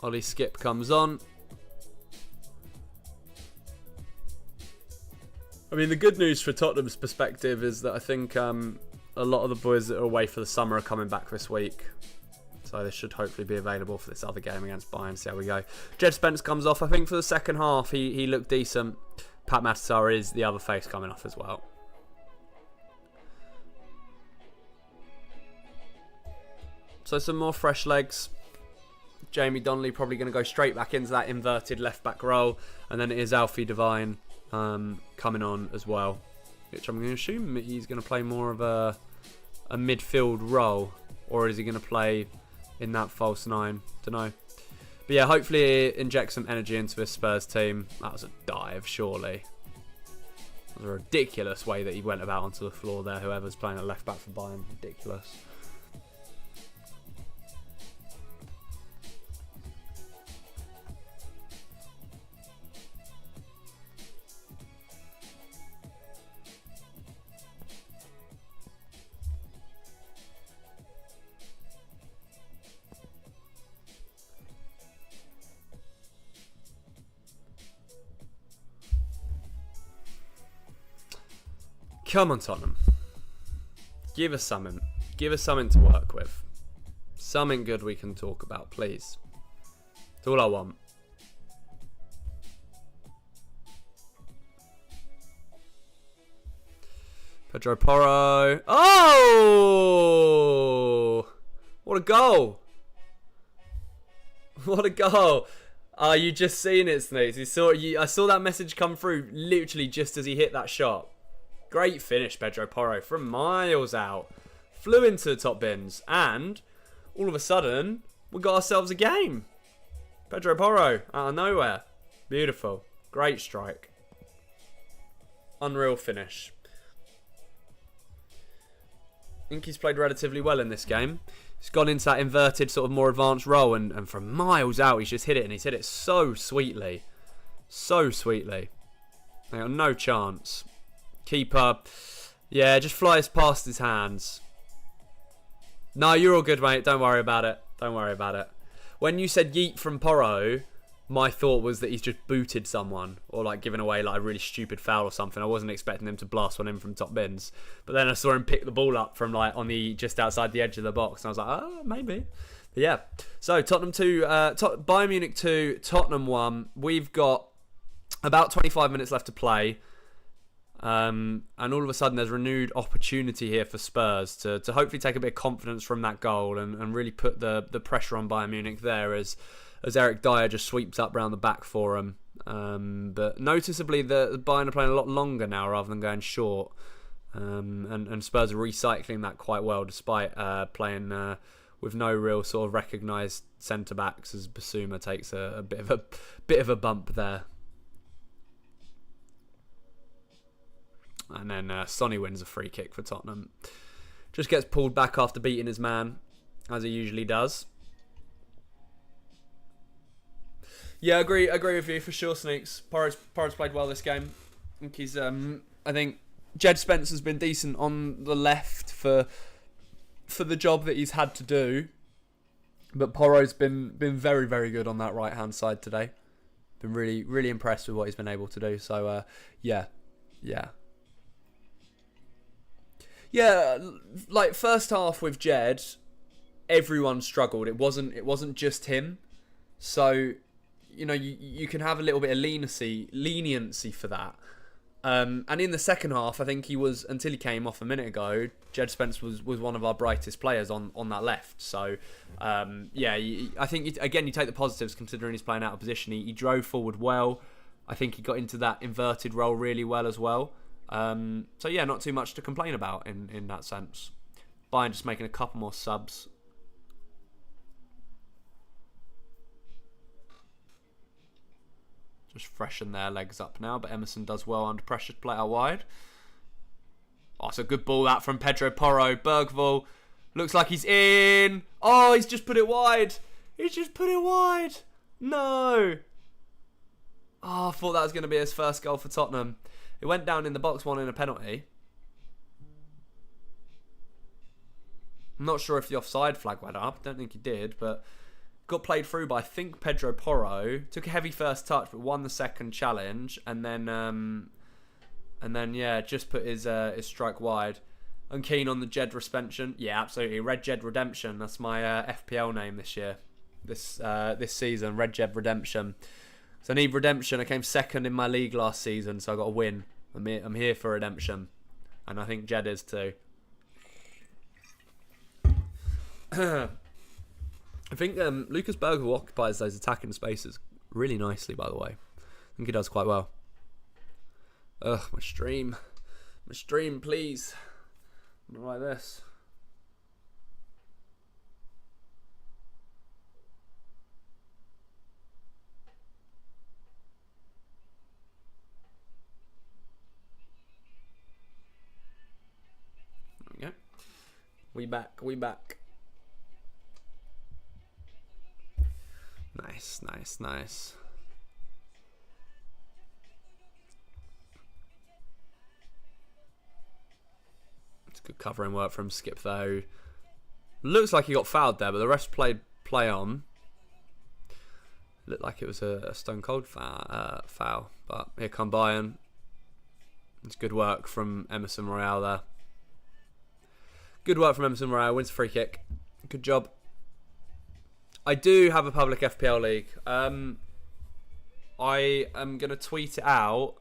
Ollie Skip comes on. I mean, the good news for Tottenham's perspective is that I think a lot of the boys that are away for the summer are coming back this week. So they should hopefully be available for this other game against Bayern. See how we go. Jed Spence comes off. I think for the second half, he looked decent. Pat Matasar is the other face coming off as well. So some more fresh legs. Jamie Donnelly probably going to go straight back into that inverted left-back role. And then it is Alfie Devine coming on as well. Which I'm going to assume he's going to play more of a midfield role. Or is he going to play in that false 9? Don't know. But yeah, hopefully inject some energy into this Spurs team. That was a dive, surely. It was a ridiculous way that he went about onto the floor there. Whoever's playing at left back for Bayern, ridiculous. Come on, Tottenham. Give us something. Give us something to work with. Something good we can talk about, please. That's all I want. Pedro Porro. Oh! What a goal! What a goal! You just seen it, Snakes. I saw that message come through literally just as he hit that shot. Great finish, Pedro Porro, from miles out. Flew into the top bins. And, all of a sudden, we got ourselves a game. Pedro Porro, out of nowhere. Beautiful. Great strike. Unreal finish. I think he's played relatively well in this game. He's gone into that inverted, sort of more advanced role. And from miles out, he's just hit it. And he's hit it so sweetly. So sweetly. They got no chance. Keeper, yeah, just flies past his hands. No, you're all good, mate. Don't worry about it. Don't worry about it. When you said yeet from Porro, my thought was that he's just booted someone or like given away like a really stupid foul or something. I wasn't expecting him to blast one in from top bins, but then I saw him pick the ball up from like on the just outside the edge of the box, and I was like, oh, maybe. But yeah. So Tottenham 2, Bayern Munich 2, Tottenham 1. We've got about 25 minutes left to play. And all of a sudden there's renewed opportunity here for Spurs to hopefully take a bit of confidence from that goal and really put the pressure on Bayern Munich there as Eric Dyer just sweeps up round the back for him. But noticeably the Bayern are playing a lot longer now rather than going short. And Spurs are recycling that quite well despite playing with no real sort of recognised centre-backs as Basuma takes a bit of a bump there. And then Sonny wins a free kick for Tottenham. Just gets pulled back after beating his man, as he usually does. Yeah, I agree with you for sure, Sneaks. Porro's played well this game. I think Jed Spencer's been decent on the left for the job that he's had to do, but Porro's been very, very good on that right hand side today. Been really, really impressed with what he's been able to do. So yeah. Yeah, like first half with Jed, everyone struggled. It wasn't just him. So, you know, you can have a little bit of leniency for that. And in the second half, I think he was, until he came off a minute ago, Jed Spence was one of our brightest players on that left. So, yeah, I think, again, you take the positives considering he's playing out of position. He drove forward well. I think he got into that inverted role really well as well. So yeah, not too much to complain about in that sense. Bayern just making a couple more subs. Just freshen their legs up now, but Emerson does well under pressure to play out wide. Oh, it's a good ball that from Pedro Porro. Bergvall looks like he's in. Oh, he's just put it wide. No. Oh, I thought that was going to be his first goal for Tottenham. It went down in the box one in a penalty. I'm not sure if the offside flag went up. I don't think he did, but got played through by, I think, Pedro Porro. Took a heavy first touch, but won the second challenge, and then yeah, just put his strike wide. I'm keen on the Jed suspension. Yeah, absolutely. Red Jed Redemption. That's my FPL name this year, this season. Red Jed Redemption. So I need redemption. I came second in my league last season, so I got a win. I'm here for redemption, and I think Jed is too. I think Lucas Bergvall occupies those attacking spaces really nicely, by the way. I think he does quite well. Ugh, my stream, please. Like this. We back. We back. Nice, nice, nice. It's good covering work from Skip, though. Looks like he got fouled there, but the rest played play on. Looked like it was a stone cold foul. But here come Bayern. It's good work from Emerson Royale there. Good work from Emerson Royale. Wins free kick. Good job. I do have a public FPL league. I am going to tweet it out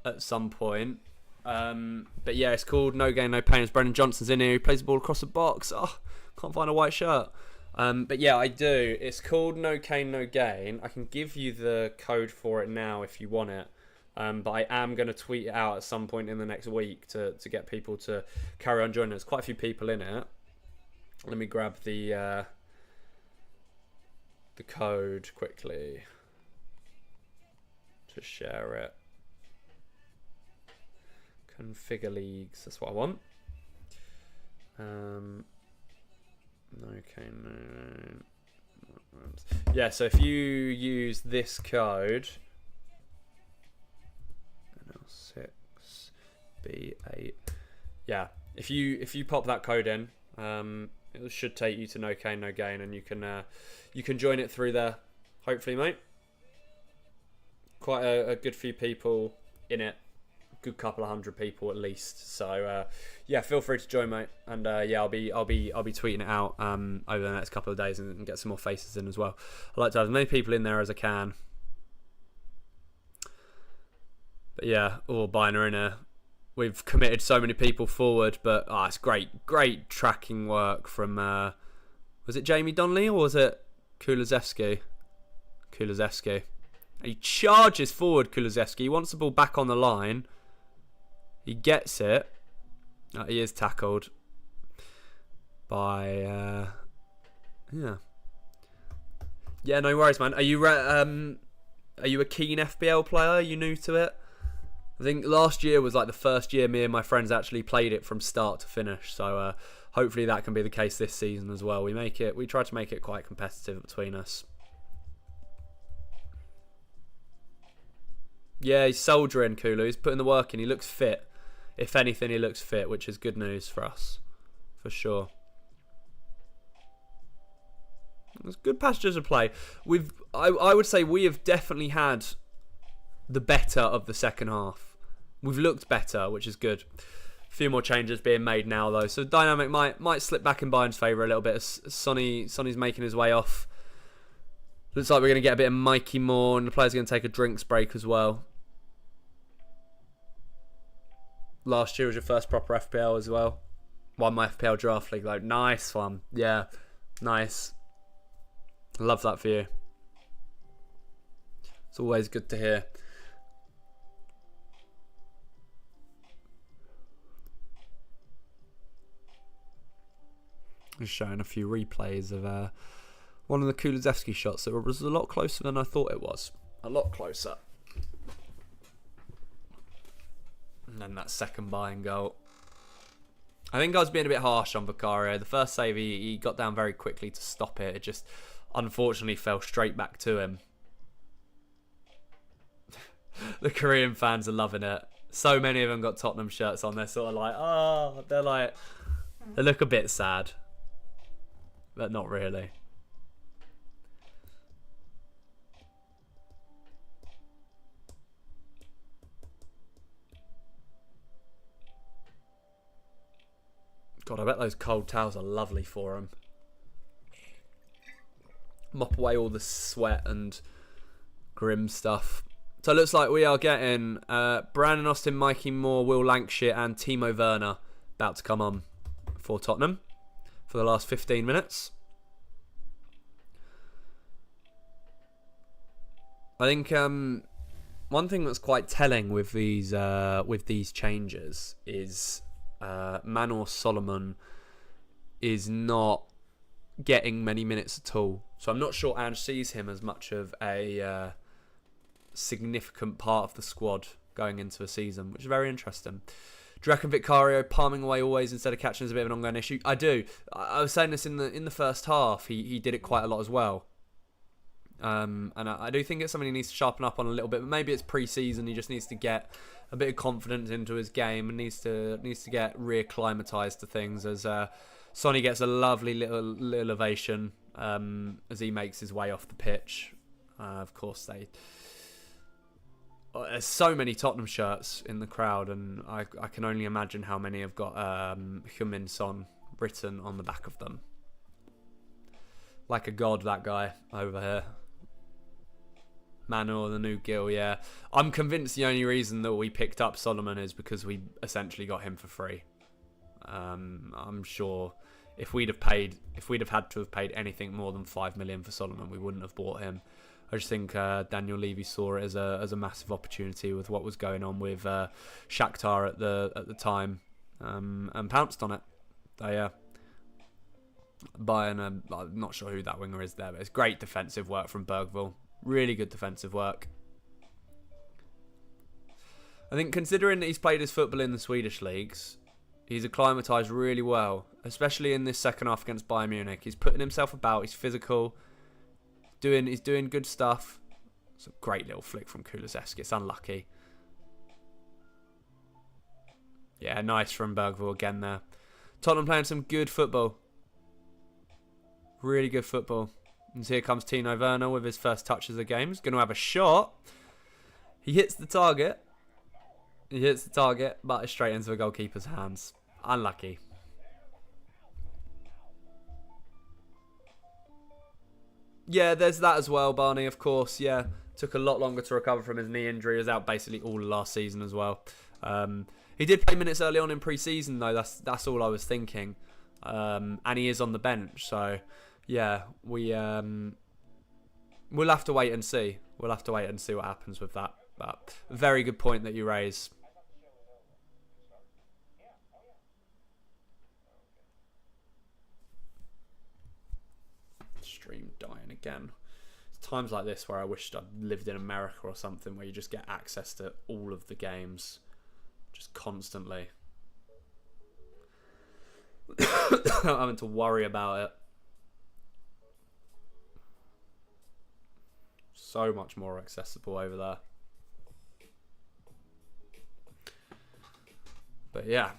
at some point. But yeah, it's called No Gain, No Pain. As Brendan Johnson's in here. He plays the ball across the box. Oh, can't find a white shirt. But yeah, I do. It's called No Gain, No Gain. I can give you the code for it now if you want it. But I am going to tweet it out at some point in the next week to get people to carry on joining. There's quite a few people in it. Let me grab the code quickly to share it. Configure leagues. That's what I want. Okay, no. Yeah, so if you use this code, 6B8. Yeah, if you pop that code in, it should take you to No Gain, No Gain, and you can join it through there. Hopefully, mate. Quite a good few people in it. Good couple of hundred people at least. So yeah, feel free to join, mate. And yeah, I'll be tweeting it out over the next couple of days and get some more faces in as well. I like to have as many people in there as I can. But yeah, all Bayern are in here. We've committed so many people forward, but it's great tracking work from was it Jamie Donnelly or was it Kulusevski? He charges forward. Kulusevski. He wants the ball back on the line. He gets it. He is tackled by yeah. No worries, man. Are you a keen FPL player? Are you new to it? I think last year was like the first year me and my friends actually played it from start to finish. So hopefully that can be the case this season as well. We try to make it quite competitive between us. Yeah, he's soldiering, Kulu. He's putting the work in. He looks fit. If anything, he looks fit, which is good news for us, for sure. It's good passages of play. I would say we have definitely had the better of the second half. We've looked better, which is good. A few more changes being made now, though. So dynamic might slip back in Bayern's favour a little bit as Sonny's making his way off. Looks like we're going to get a bit of Mikey Moore, and the players are going to take a drinks break as well. Last year was your first proper FPL as well. Won my FPL draft league, though. Nice one. Yeah, nice. Love that for you. It's always good to hear. Just showing a few replays of one of the Kulusevski shots that was a lot closer than I thought it was. A lot closer. And then that second Bayern goal. I think I was being a bit harsh on Vicario. The first save, he got down very quickly to stop it. It just unfortunately fell straight back to him. The Korean fans are loving it. So many of them got Tottenham shirts on. They're sort of like, they look a bit sad. But not really. God, I bet those cold towels are lovely for him. Mop away all the sweat and grim stuff. So it looks like we are getting Brandon Austin, Mikey Moore, Will Lancashire and Timo Werner about to come on for Tottenham for the last 15 minutes. I think one thing that's quite telling with these changes is Manor Solomon is not getting many minutes at all. So I'm not sure Ange sees him as much of a significant part of the squad going into a season, which is very interesting. Do you reckon Vicario palming away always instead of catching is a bit of an ongoing issue? I do. I was saying this in the first half. He did it quite a lot as well. And I do think it's something he needs to sharpen up on a little bit. But maybe it's pre-season. He just needs to get a bit of confidence into his game and needs to get reacclimatized to things. As Sonny gets a lovely little ovation as he makes his way off the pitch. Of course, there's so many Tottenham shirts in the crowd, and I can only imagine how many have got Heung-min Son written on the back of them. Like a god, that guy over here. Manu, the new Gil, yeah. I'm convinced the only reason that we picked up Solomon is because we essentially got him for free. I'm sure if we'd have had to have paid anything more than 5 million for Solomon, we wouldn't have bought him. I just think Daniel Levy saw it as a massive opportunity with what was going on with Shakhtar at the time, and pounced on it. Bayern, I'm not sure who that winger is there, but it's great defensive work from Bergvall. Really good defensive work. I think considering that he's played his football in the Swedish leagues, he's acclimatised really well, especially in this second half against Bayern Munich. He's putting himself about. He's physical. He's doing good stuff. It's a great little flick from Kulusevski. It's unlucky. Yeah, nice from Bergvall again there. Tottenham playing some good football. Really good football. And here comes Tino Werner with his first touch of the game. He's going to have a shot. He hits the target. But it's straight into the goalkeeper's hands. Unlucky. Yeah, there's that as well, Barney, of course. Yeah, took a lot longer to recover from his knee injury. He was out basically all last season as well. He did play minutes early on in pre-season, though. That's all I was thinking. And he is on the bench. So, yeah, we'll have to wait and see. We'll have to wait and see what happens with that. But very good point that you raise. Stream dying again. It's times like this where I wished I'd lived in America or something, where you just get access to all of the games just constantly. Not having to worry about it. So much more accessible over there. But yeah,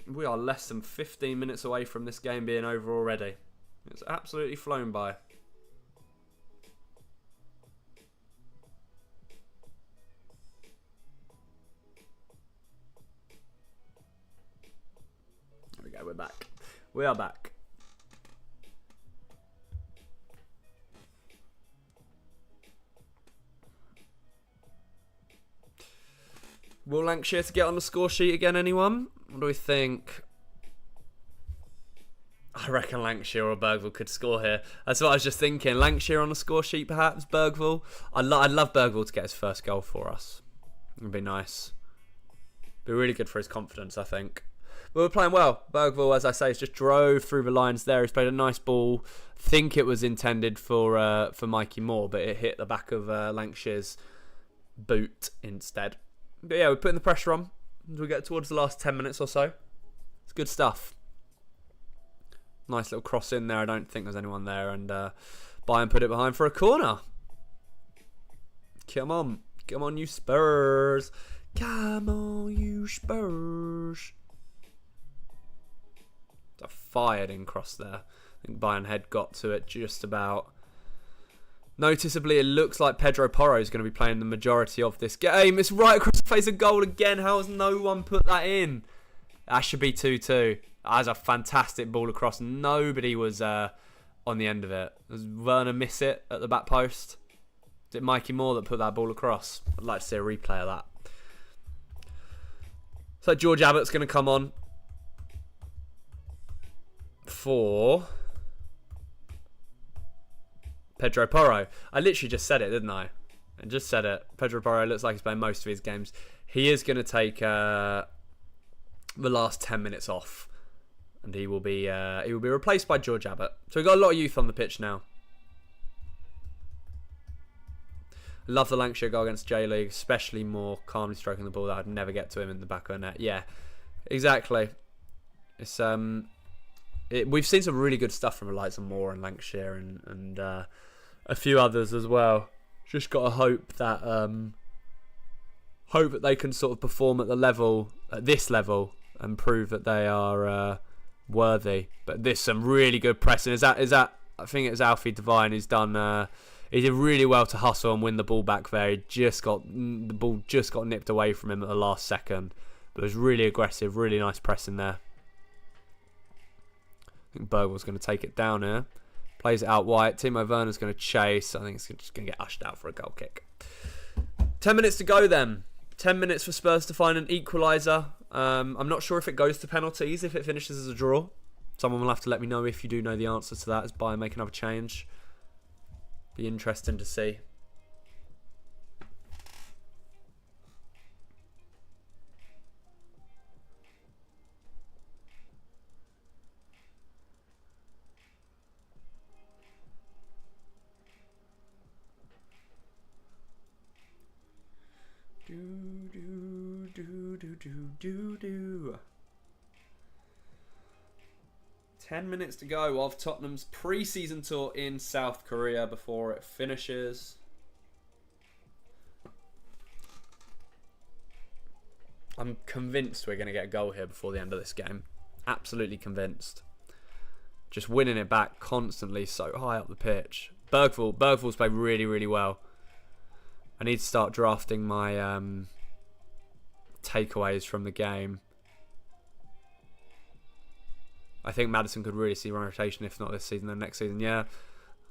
we are less than 15 minutes away from this game being over already. It's absolutely flown by. There we go, we're back. We are back. Will Lancashire to get on the score sheet again, anyone? What do we think? I reckon Lancashire or Bergvall could score here. That's what I was just thinking. Lancashire on the score sheet, perhaps. Bergvall. I'd love Bergvall to get his first goal for us. It'd be nice. Be really good for his confidence, I think. But we're playing well. Bergvall, as I say, has just drove through the lines there. He's played a nice ball. I think it was intended for Mikey Moore, but it hit the back of Lancashire's boot instead. But yeah, we're putting the pressure on as we get towards the last 10 minutes or so. It's good stuff. Nice little cross in there. I don't think there's anyone there. And Bayern put it behind for a corner. Come on. Come on, you Spurs. Come on, you Spurs. It's a fired in cross there. I think Bayern head got to it just about. Noticeably, it looks like Pedro Porro is going to be playing the majority of this game. It's right across the face of goal again. How has no one put that in? That should be 2-2. That was a fantastic ball across. Nobody was on the end of it. Does Werner miss it at the back post? Is it Mikey Moore that put that ball across? I'd like to see a replay of that. So George Abbott's going to come on for Pedro Porro. I literally just said it, didn't I? I just said it. Pedro Porro looks like he's playing most of his games. He is going to take the last 10 minutes off, and he will be replaced by George Abbott. So we've got a lot of youth on the pitch now. Love the Lancashire goal against J-League, especially more calmly stroking the ball. That I'd never get to him in the back of the net. Yeah, exactly. It's we've seen some really good stuff from Eliza Moore and Lancashire and a few others as well. Just got to hope that they can sort of perform at this level, and prove that they are worthy. But there's some really good pressing. Is that? I think it was Alfie Devine who's done. He did really well to hustle and win the ball back there. The ball just got nipped away from him at the last second. But it was really aggressive, really nice pressing there. I think Bergwall's going to take it down here. Plays it out wide. Timo Werner's going to chase. I think it's just going to get ushed out for a goal kick. 10 minutes to go then. 10 minutes for Spurs to find an equaliser. I'm not sure if it goes to penalties, if it finishes as a draw. Someone will have to let me know if you do know the answer to that as Bayern make another change. Be interesting to see. Do. 10 minutes to go of Tottenham's pre-season tour in South Korea before it finishes. I'm convinced we're going to get a goal here before the end of this game. Absolutely convinced. Just winning it back constantly so high up the pitch. Bergvall's played really, really well. I need to start drafting my takeaways from the game. I think Maddison could really see rotation, if not this season, then next season. Yeah,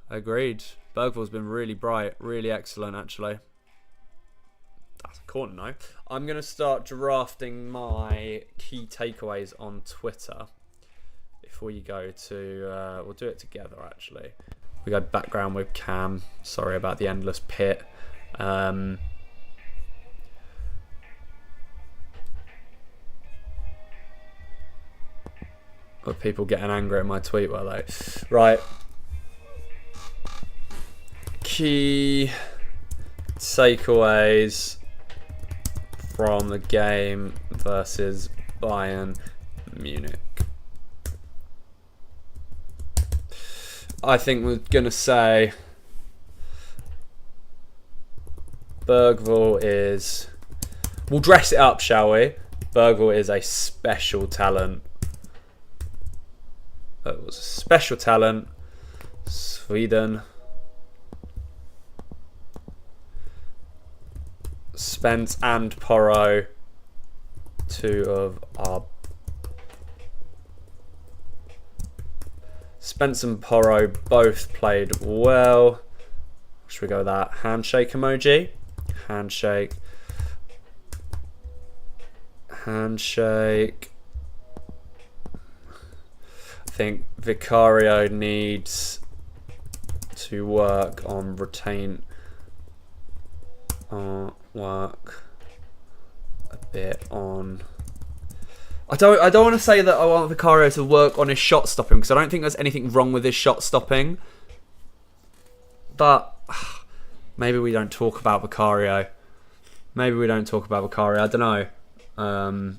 agreed. Bergvall's been really bright, really excellent, actually. That's a corner now. I'm going to start drafting my key takeaways on Twitter. Before you go to... we'll do it together, actually. We go background with Cam. Sorry about the endless pit. Of people getting angry at my tweet, were they? Right. Key takeaways from the game versus Bayern Munich. I think we're going to say Bergvall is... We'll dress it up, shall we? Bergvall is a special talent. That was a special talent. Sweden. Spence and Porro. Two of our... Spence and Porro both played well. Should we go with that? Handshake emoji. Handshake. Handshake. I think Vicario needs to work on work a bit on... I don't want to say that I want Vicario to work on his shot stopping, because I don't think there's anything wrong with his shot stopping. But maybe we don't talk about Vicario. Maybe we don't talk about Vicario. I don't know.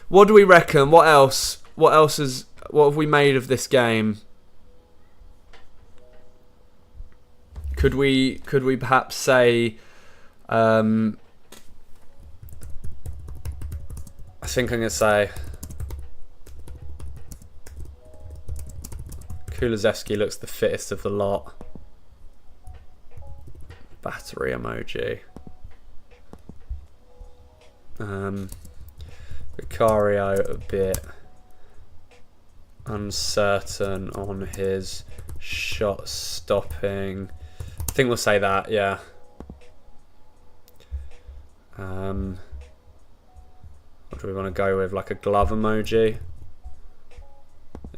What do we reckon? What else? What have we made of this game? Could we perhaps say? I think I'm gonna say Kulusevski looks the fittest of the lot. Battery emoji. Vicario a bit uncertain on his shot stopping. I think we'll say that, yeah. What do we want to go with? Like a glove emoji?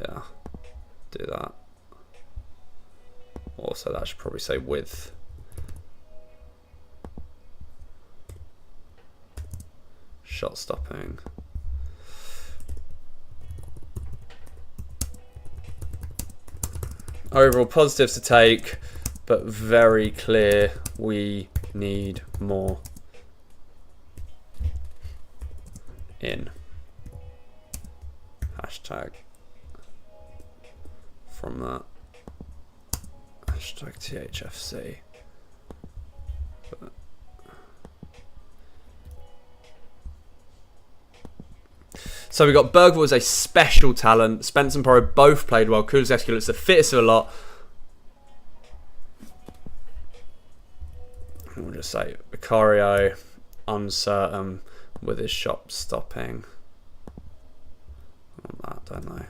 Yeah, do that. Also, that should probably say with. Shot stopping. Overall positives to take. but very clear we need more in. Hashtag from that. Hashtag THFC. So we got Bergvall as a special talent. Spence and Porro both played well. Kulusevski looks the fittest of a lot. We'll just say Vicario, uncertain with his shot stopping. I want that, don't they?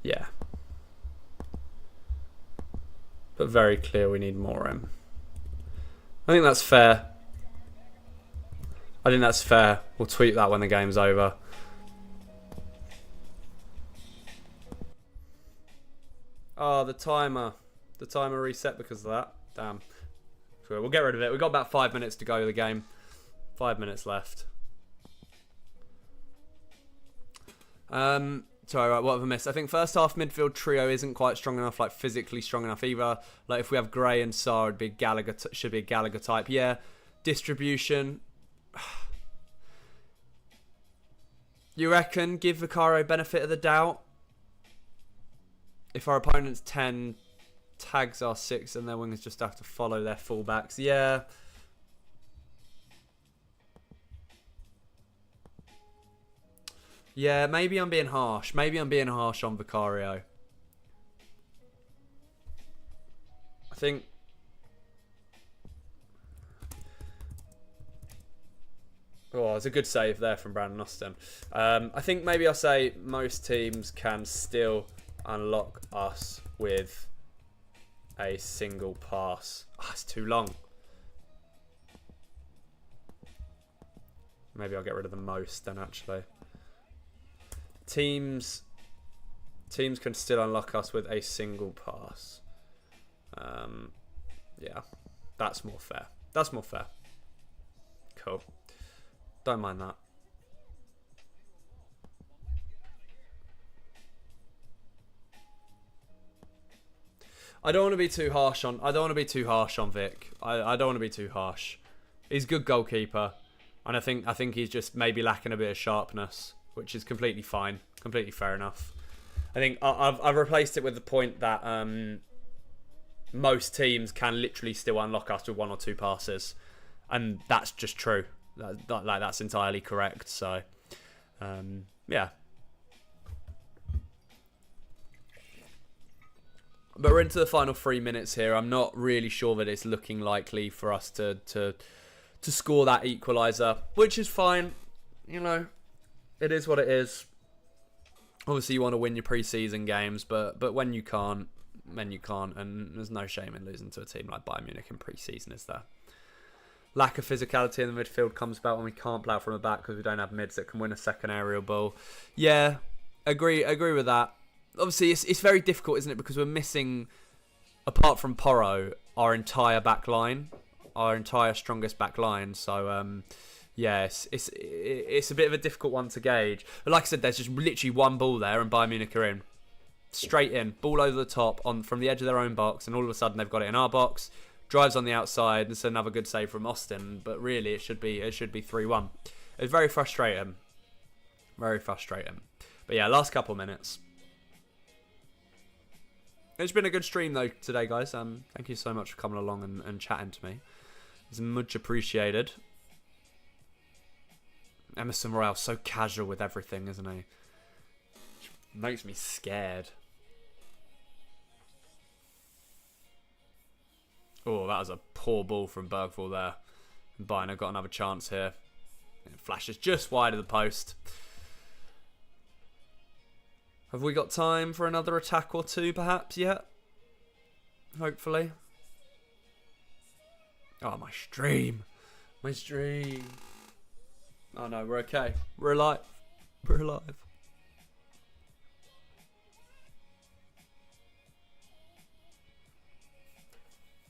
Yeah. But very clear we need more in. I think that's fair. I think that's fair. We'll tweet that when the game's over. Oh, the timer. The timer reset because of that. Damn. We'll get rid of it. We've got about 5 minutes to go of the game. 5 minutes left. Sorry, right, what have I missed? I think first half midfield trio isn't quite strong enough, like physically strong enough either. Like if we have Gray and Sarr, it'd be Gallagher, should be a Gallagher type. Yeah, distribution. You reckon give Vicario benefit of the doubt? If our opponent's 10, tags are 6, and their wingers just have to follow their fullbacks. Yeah. Yeah, maybe I'm being harsh. Maybe I'm being harsh on Vicario. I think... Oh, it's a good save there from Brandon Austin. I think maybe I'll say most teams can still unlock us with a single pass. Oh, it's too long. Maybe I'll get rid of the most then, actually. Teams can still unlock us with a single pass. Yeah, that's more fair. That's more fair. Cool. Don't mind that. I don't want to be too harsh on. I don't want to be too harsh on Vic. I don't want to be too harsh. He's a good goalkeeper, and I think he's just maybe lacking a bit of sharpness, which is completely fine, completely fair enough. I think I've replaced it with the point that most teams can literally still unlock us with 1 or 2 passes, and that's just true. That's entirely correct. So, yeah. But we're into the final 3 minutes here. I'm not really sure that it's looking likely for us to score that equaliser, which is fine. You know, it is what it is. Obviously, you want to win your pre-season games, but when you can't, then you can't. And there's no shame in losing to a team like Bayern Munich in pre-season, is there? Lack of physicality in the midfield comes about when we can't play out from the back because we don't have mids that can win a second aerial ball. Yeah, agree with that. Obviously, it's very difficult, isn't it? Because we're missing, apart from Porro, our entire back line, our entire strongest back line. So, yes, it's a bit of a difficult one to gauge. But like I said, there's just literally one ball there, and Bayern Munich are in, straight in, ball over the top from the edge of their own box, and all of a sudden they've got it in our box. Drives on the outside, and it's another good save from Austin. But really, it should be 3-1. It's very frustrating, very frustrating. But yeah, last couple minutes. It's been a good stream though today, guys. Thank you so much for coming along and chatting to me. It's much appreciated. Emerson Royale, so casual with everything, isn't he? Makes me scared. Oh, that was a poor ball from Bergvall there. And Bayern have got another chance here. It flashes just wide of the post. Have we got time for another attack or two, perhaps, yet? Hopefully. Oh, my stream. My stream. Oh, no, we're okay. We're alive. We're alive.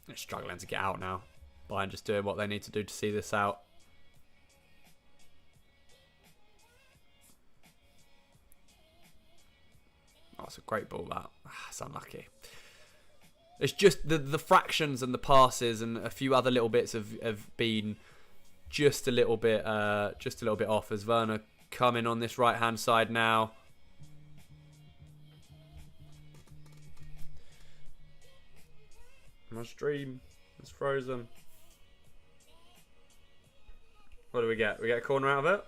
They're struggling to get out now. Bayern just doing what they need to do to see this out. it's a great ball, that. It's unlucky. It's just the fractions and the passes and a few other little bits have been just a little bit off. As Werner coming on this right hand side now. My stream is frozen. What do we get? We get a corner out of it.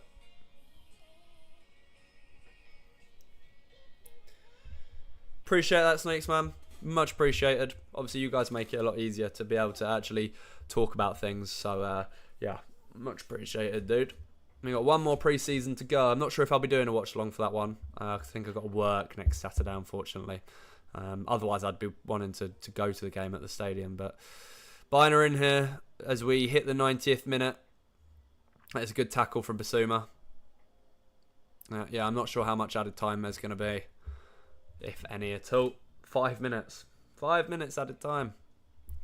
Appreciate that, Snakes, man. Much appreciated. Obviously, you guys make it a lot easier to be able to actually talk about things. So, yeah, much appreciated, dude. We got one more pre-season to go. I'm not sure if I'll be doing a watch-along for that one. I think I've got to work next Saturday, unfortunately. Otherwise, I'd be wanting to go to the game at the stadium. But Bayern are in here as we hit the 90th minute. That's a good tackle from Basuma. Yeah, I'm not sure how much added time there's going to be, if any at all. 5 minutes. 5 minutes added time.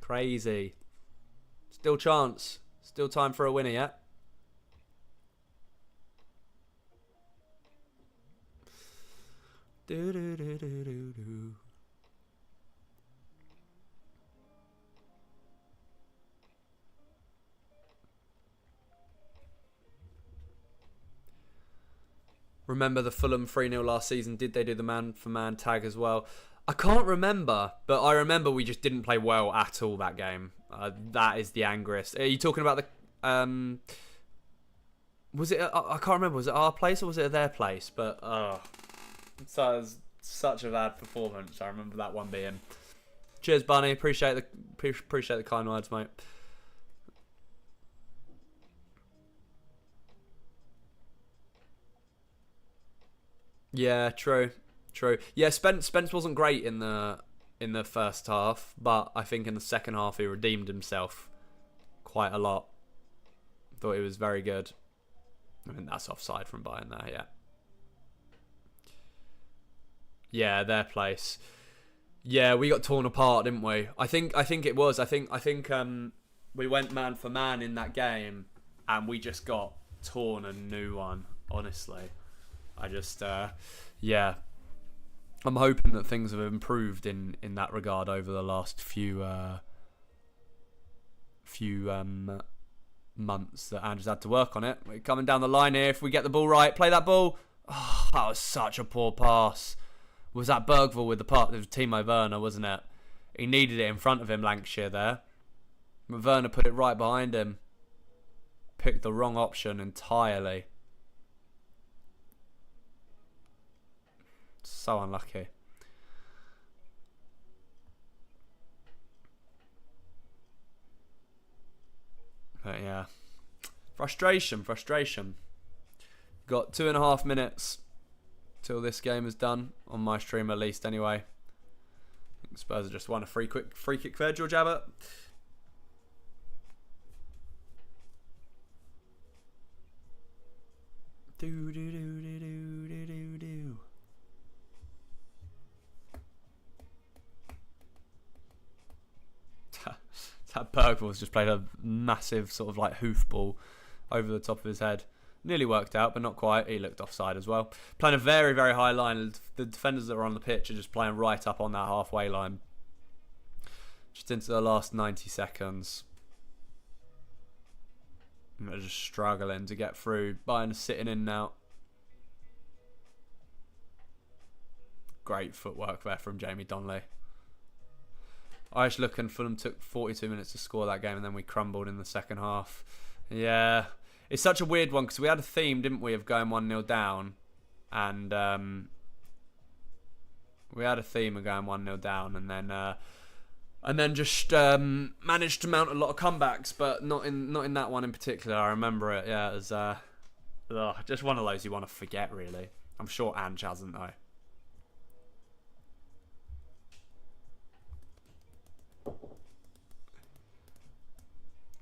Crazy. Still chance. Still time for a winner yet. Do do do do do do. Remember the Fulham 3-0 last season? Did they do the man-for-man tag as well? I can't remember, but I remember we just didn't play well at all that game. That is the angriest. Are you talking about the... was it... I can't remember. Was it our place or was it their place? But, so it was such a bad performance. I remember that one being. Cheers, Bunny. Appreciate the kind words, mate. Yeah, true. Yeah, Spence wasn't great in the first half, but I think in the second half he redeemed himself quite a lot. Thought he was very good. I mean, that's offside from Bayern there, yeah. Yeah, their place. Yeah, we got torn apart, didn't we? I think it was. I think we went man for man in that game, and we just got torn a new one. Honestly, I just yeah. I'm hoping that things have improved in that regard over the last few months that Andrew's had to work on it. We're coming down the line here. If we get the ball right, play that ball. Oh, that was such a poor pass. Was that Bergvall with the part of Timo Werner, wasn't it? He needed it in front of him, Lancashire there. But Werner put it right behind him. Picked the wrong option entirely. So unlucky. But yeah. Frustration. Got 2.5 minutes till this game is done. On my stream at least anyway. Spurs have just won a free kick there, George Abbott. Do. That Bergvall's just played a massive sort of like hoofball over the top of his head. Nearly worked out, but not quite. He looked offside as well. Playing a very, very high line. The defenders that are on the pitch are just playing right up on that halfway line. Just into the last 90 seconds. And they're just struggling to get through. Bayern sitting in now. Great footwork there from Jamie Donnelly. Irish looking, Fulham took 42 minutes to score that game and then we crumbled in the second half. Yeah. It's such a weird one because we had a theme, didn't we, of going 1-0 down. And we had a theme of going 1-0 down and then just managed to mount a lot of comebacks, but not in that one in particular. I remember it. Yeah, it was just one of those you want to forget, really. I'm sure Ange hasn't, though.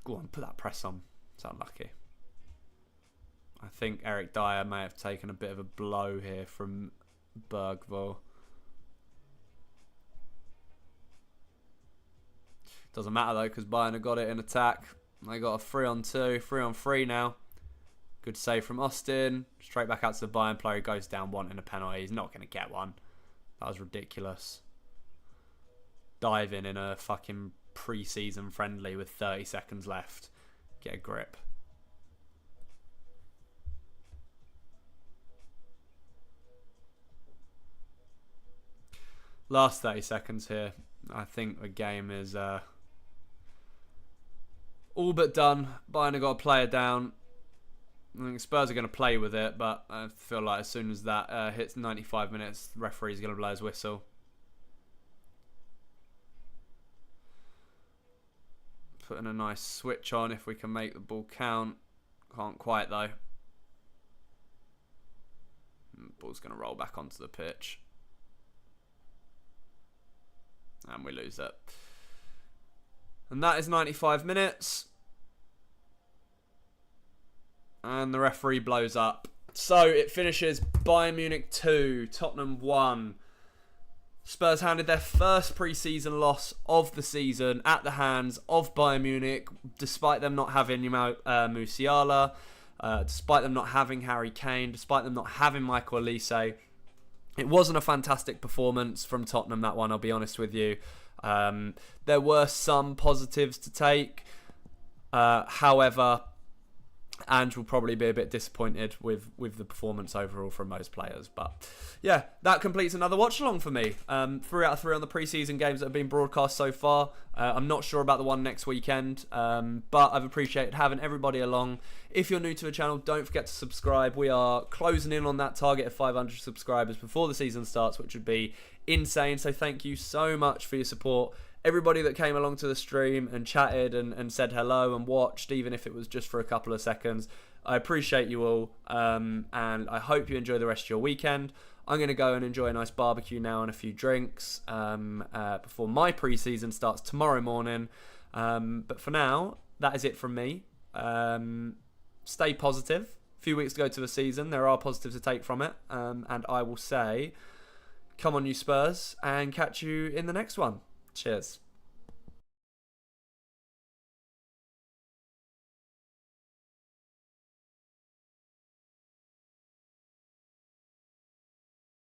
Go on, put that press on. It's unlucky. I think Eric Dyer may have taken a bit of a blow here from Bergvall. Doesn't matter though, because Bayern have got it in attack. They got a 3-on-2, 3-on-3 now. Good save from Austin. Straight back out to the Bayern player who goes down wanting a penalty. He's not going to get one. That was ridiculous. Diving in a fucking pre-season friendly with 30 seconds left. Get a grip. Last 30 seconds here. I think the game is all but done. Bayern have got a player down. I think Spurs are going to play with it, but I feel like as soon as that hits 95 minutes, the referee's going to blow his whistle. Putting a nice switch on if we can make the ball count. Can't quite though. The ball's going to roll back onto the pitch. And we lose it. And that is 95 minutes. And the referee blows up. So it finishes Bayern Munich 2, Tottenham 1. Spurs handed their first pre-season loss of the season at the hands of Bayern Munich, despite them not having Musiala, despite them not having Harry Kane, despite them not having Michael Olise. It wasn't a fantastic performance from Tottenham, that one, I'll be honest with you. There were some positives to take. However, Ange will probably be a bit disappointed with the performance overall from most players. But yeah, that completes another watch-along for me. 3 out of 3 on the pre-season games that have been broadcast so far. I'm not sure about the one next weekend, but I've appreciated having everybody along. If you're new to the channel, don't forget to subscribe. We are closing in on that target of 500 subscribers before the season starts, which would be insane. So thank you so much for your support. Everybody that came along to the stream and chatted and said hello and watched, even if it was just for a couple of seconds. I appreciate you all, and I hope you enjoy the rest of your weekend. I'm going to go and enjoy a nice barbecue now and a few drinks before my pre-season starts tomorrow morning. But for now, that is it from me. Stay positive. A few weeks to go to the season. There are positives to take from it. And I will say, come on you Spurs, and catch you in the next one. Cheers.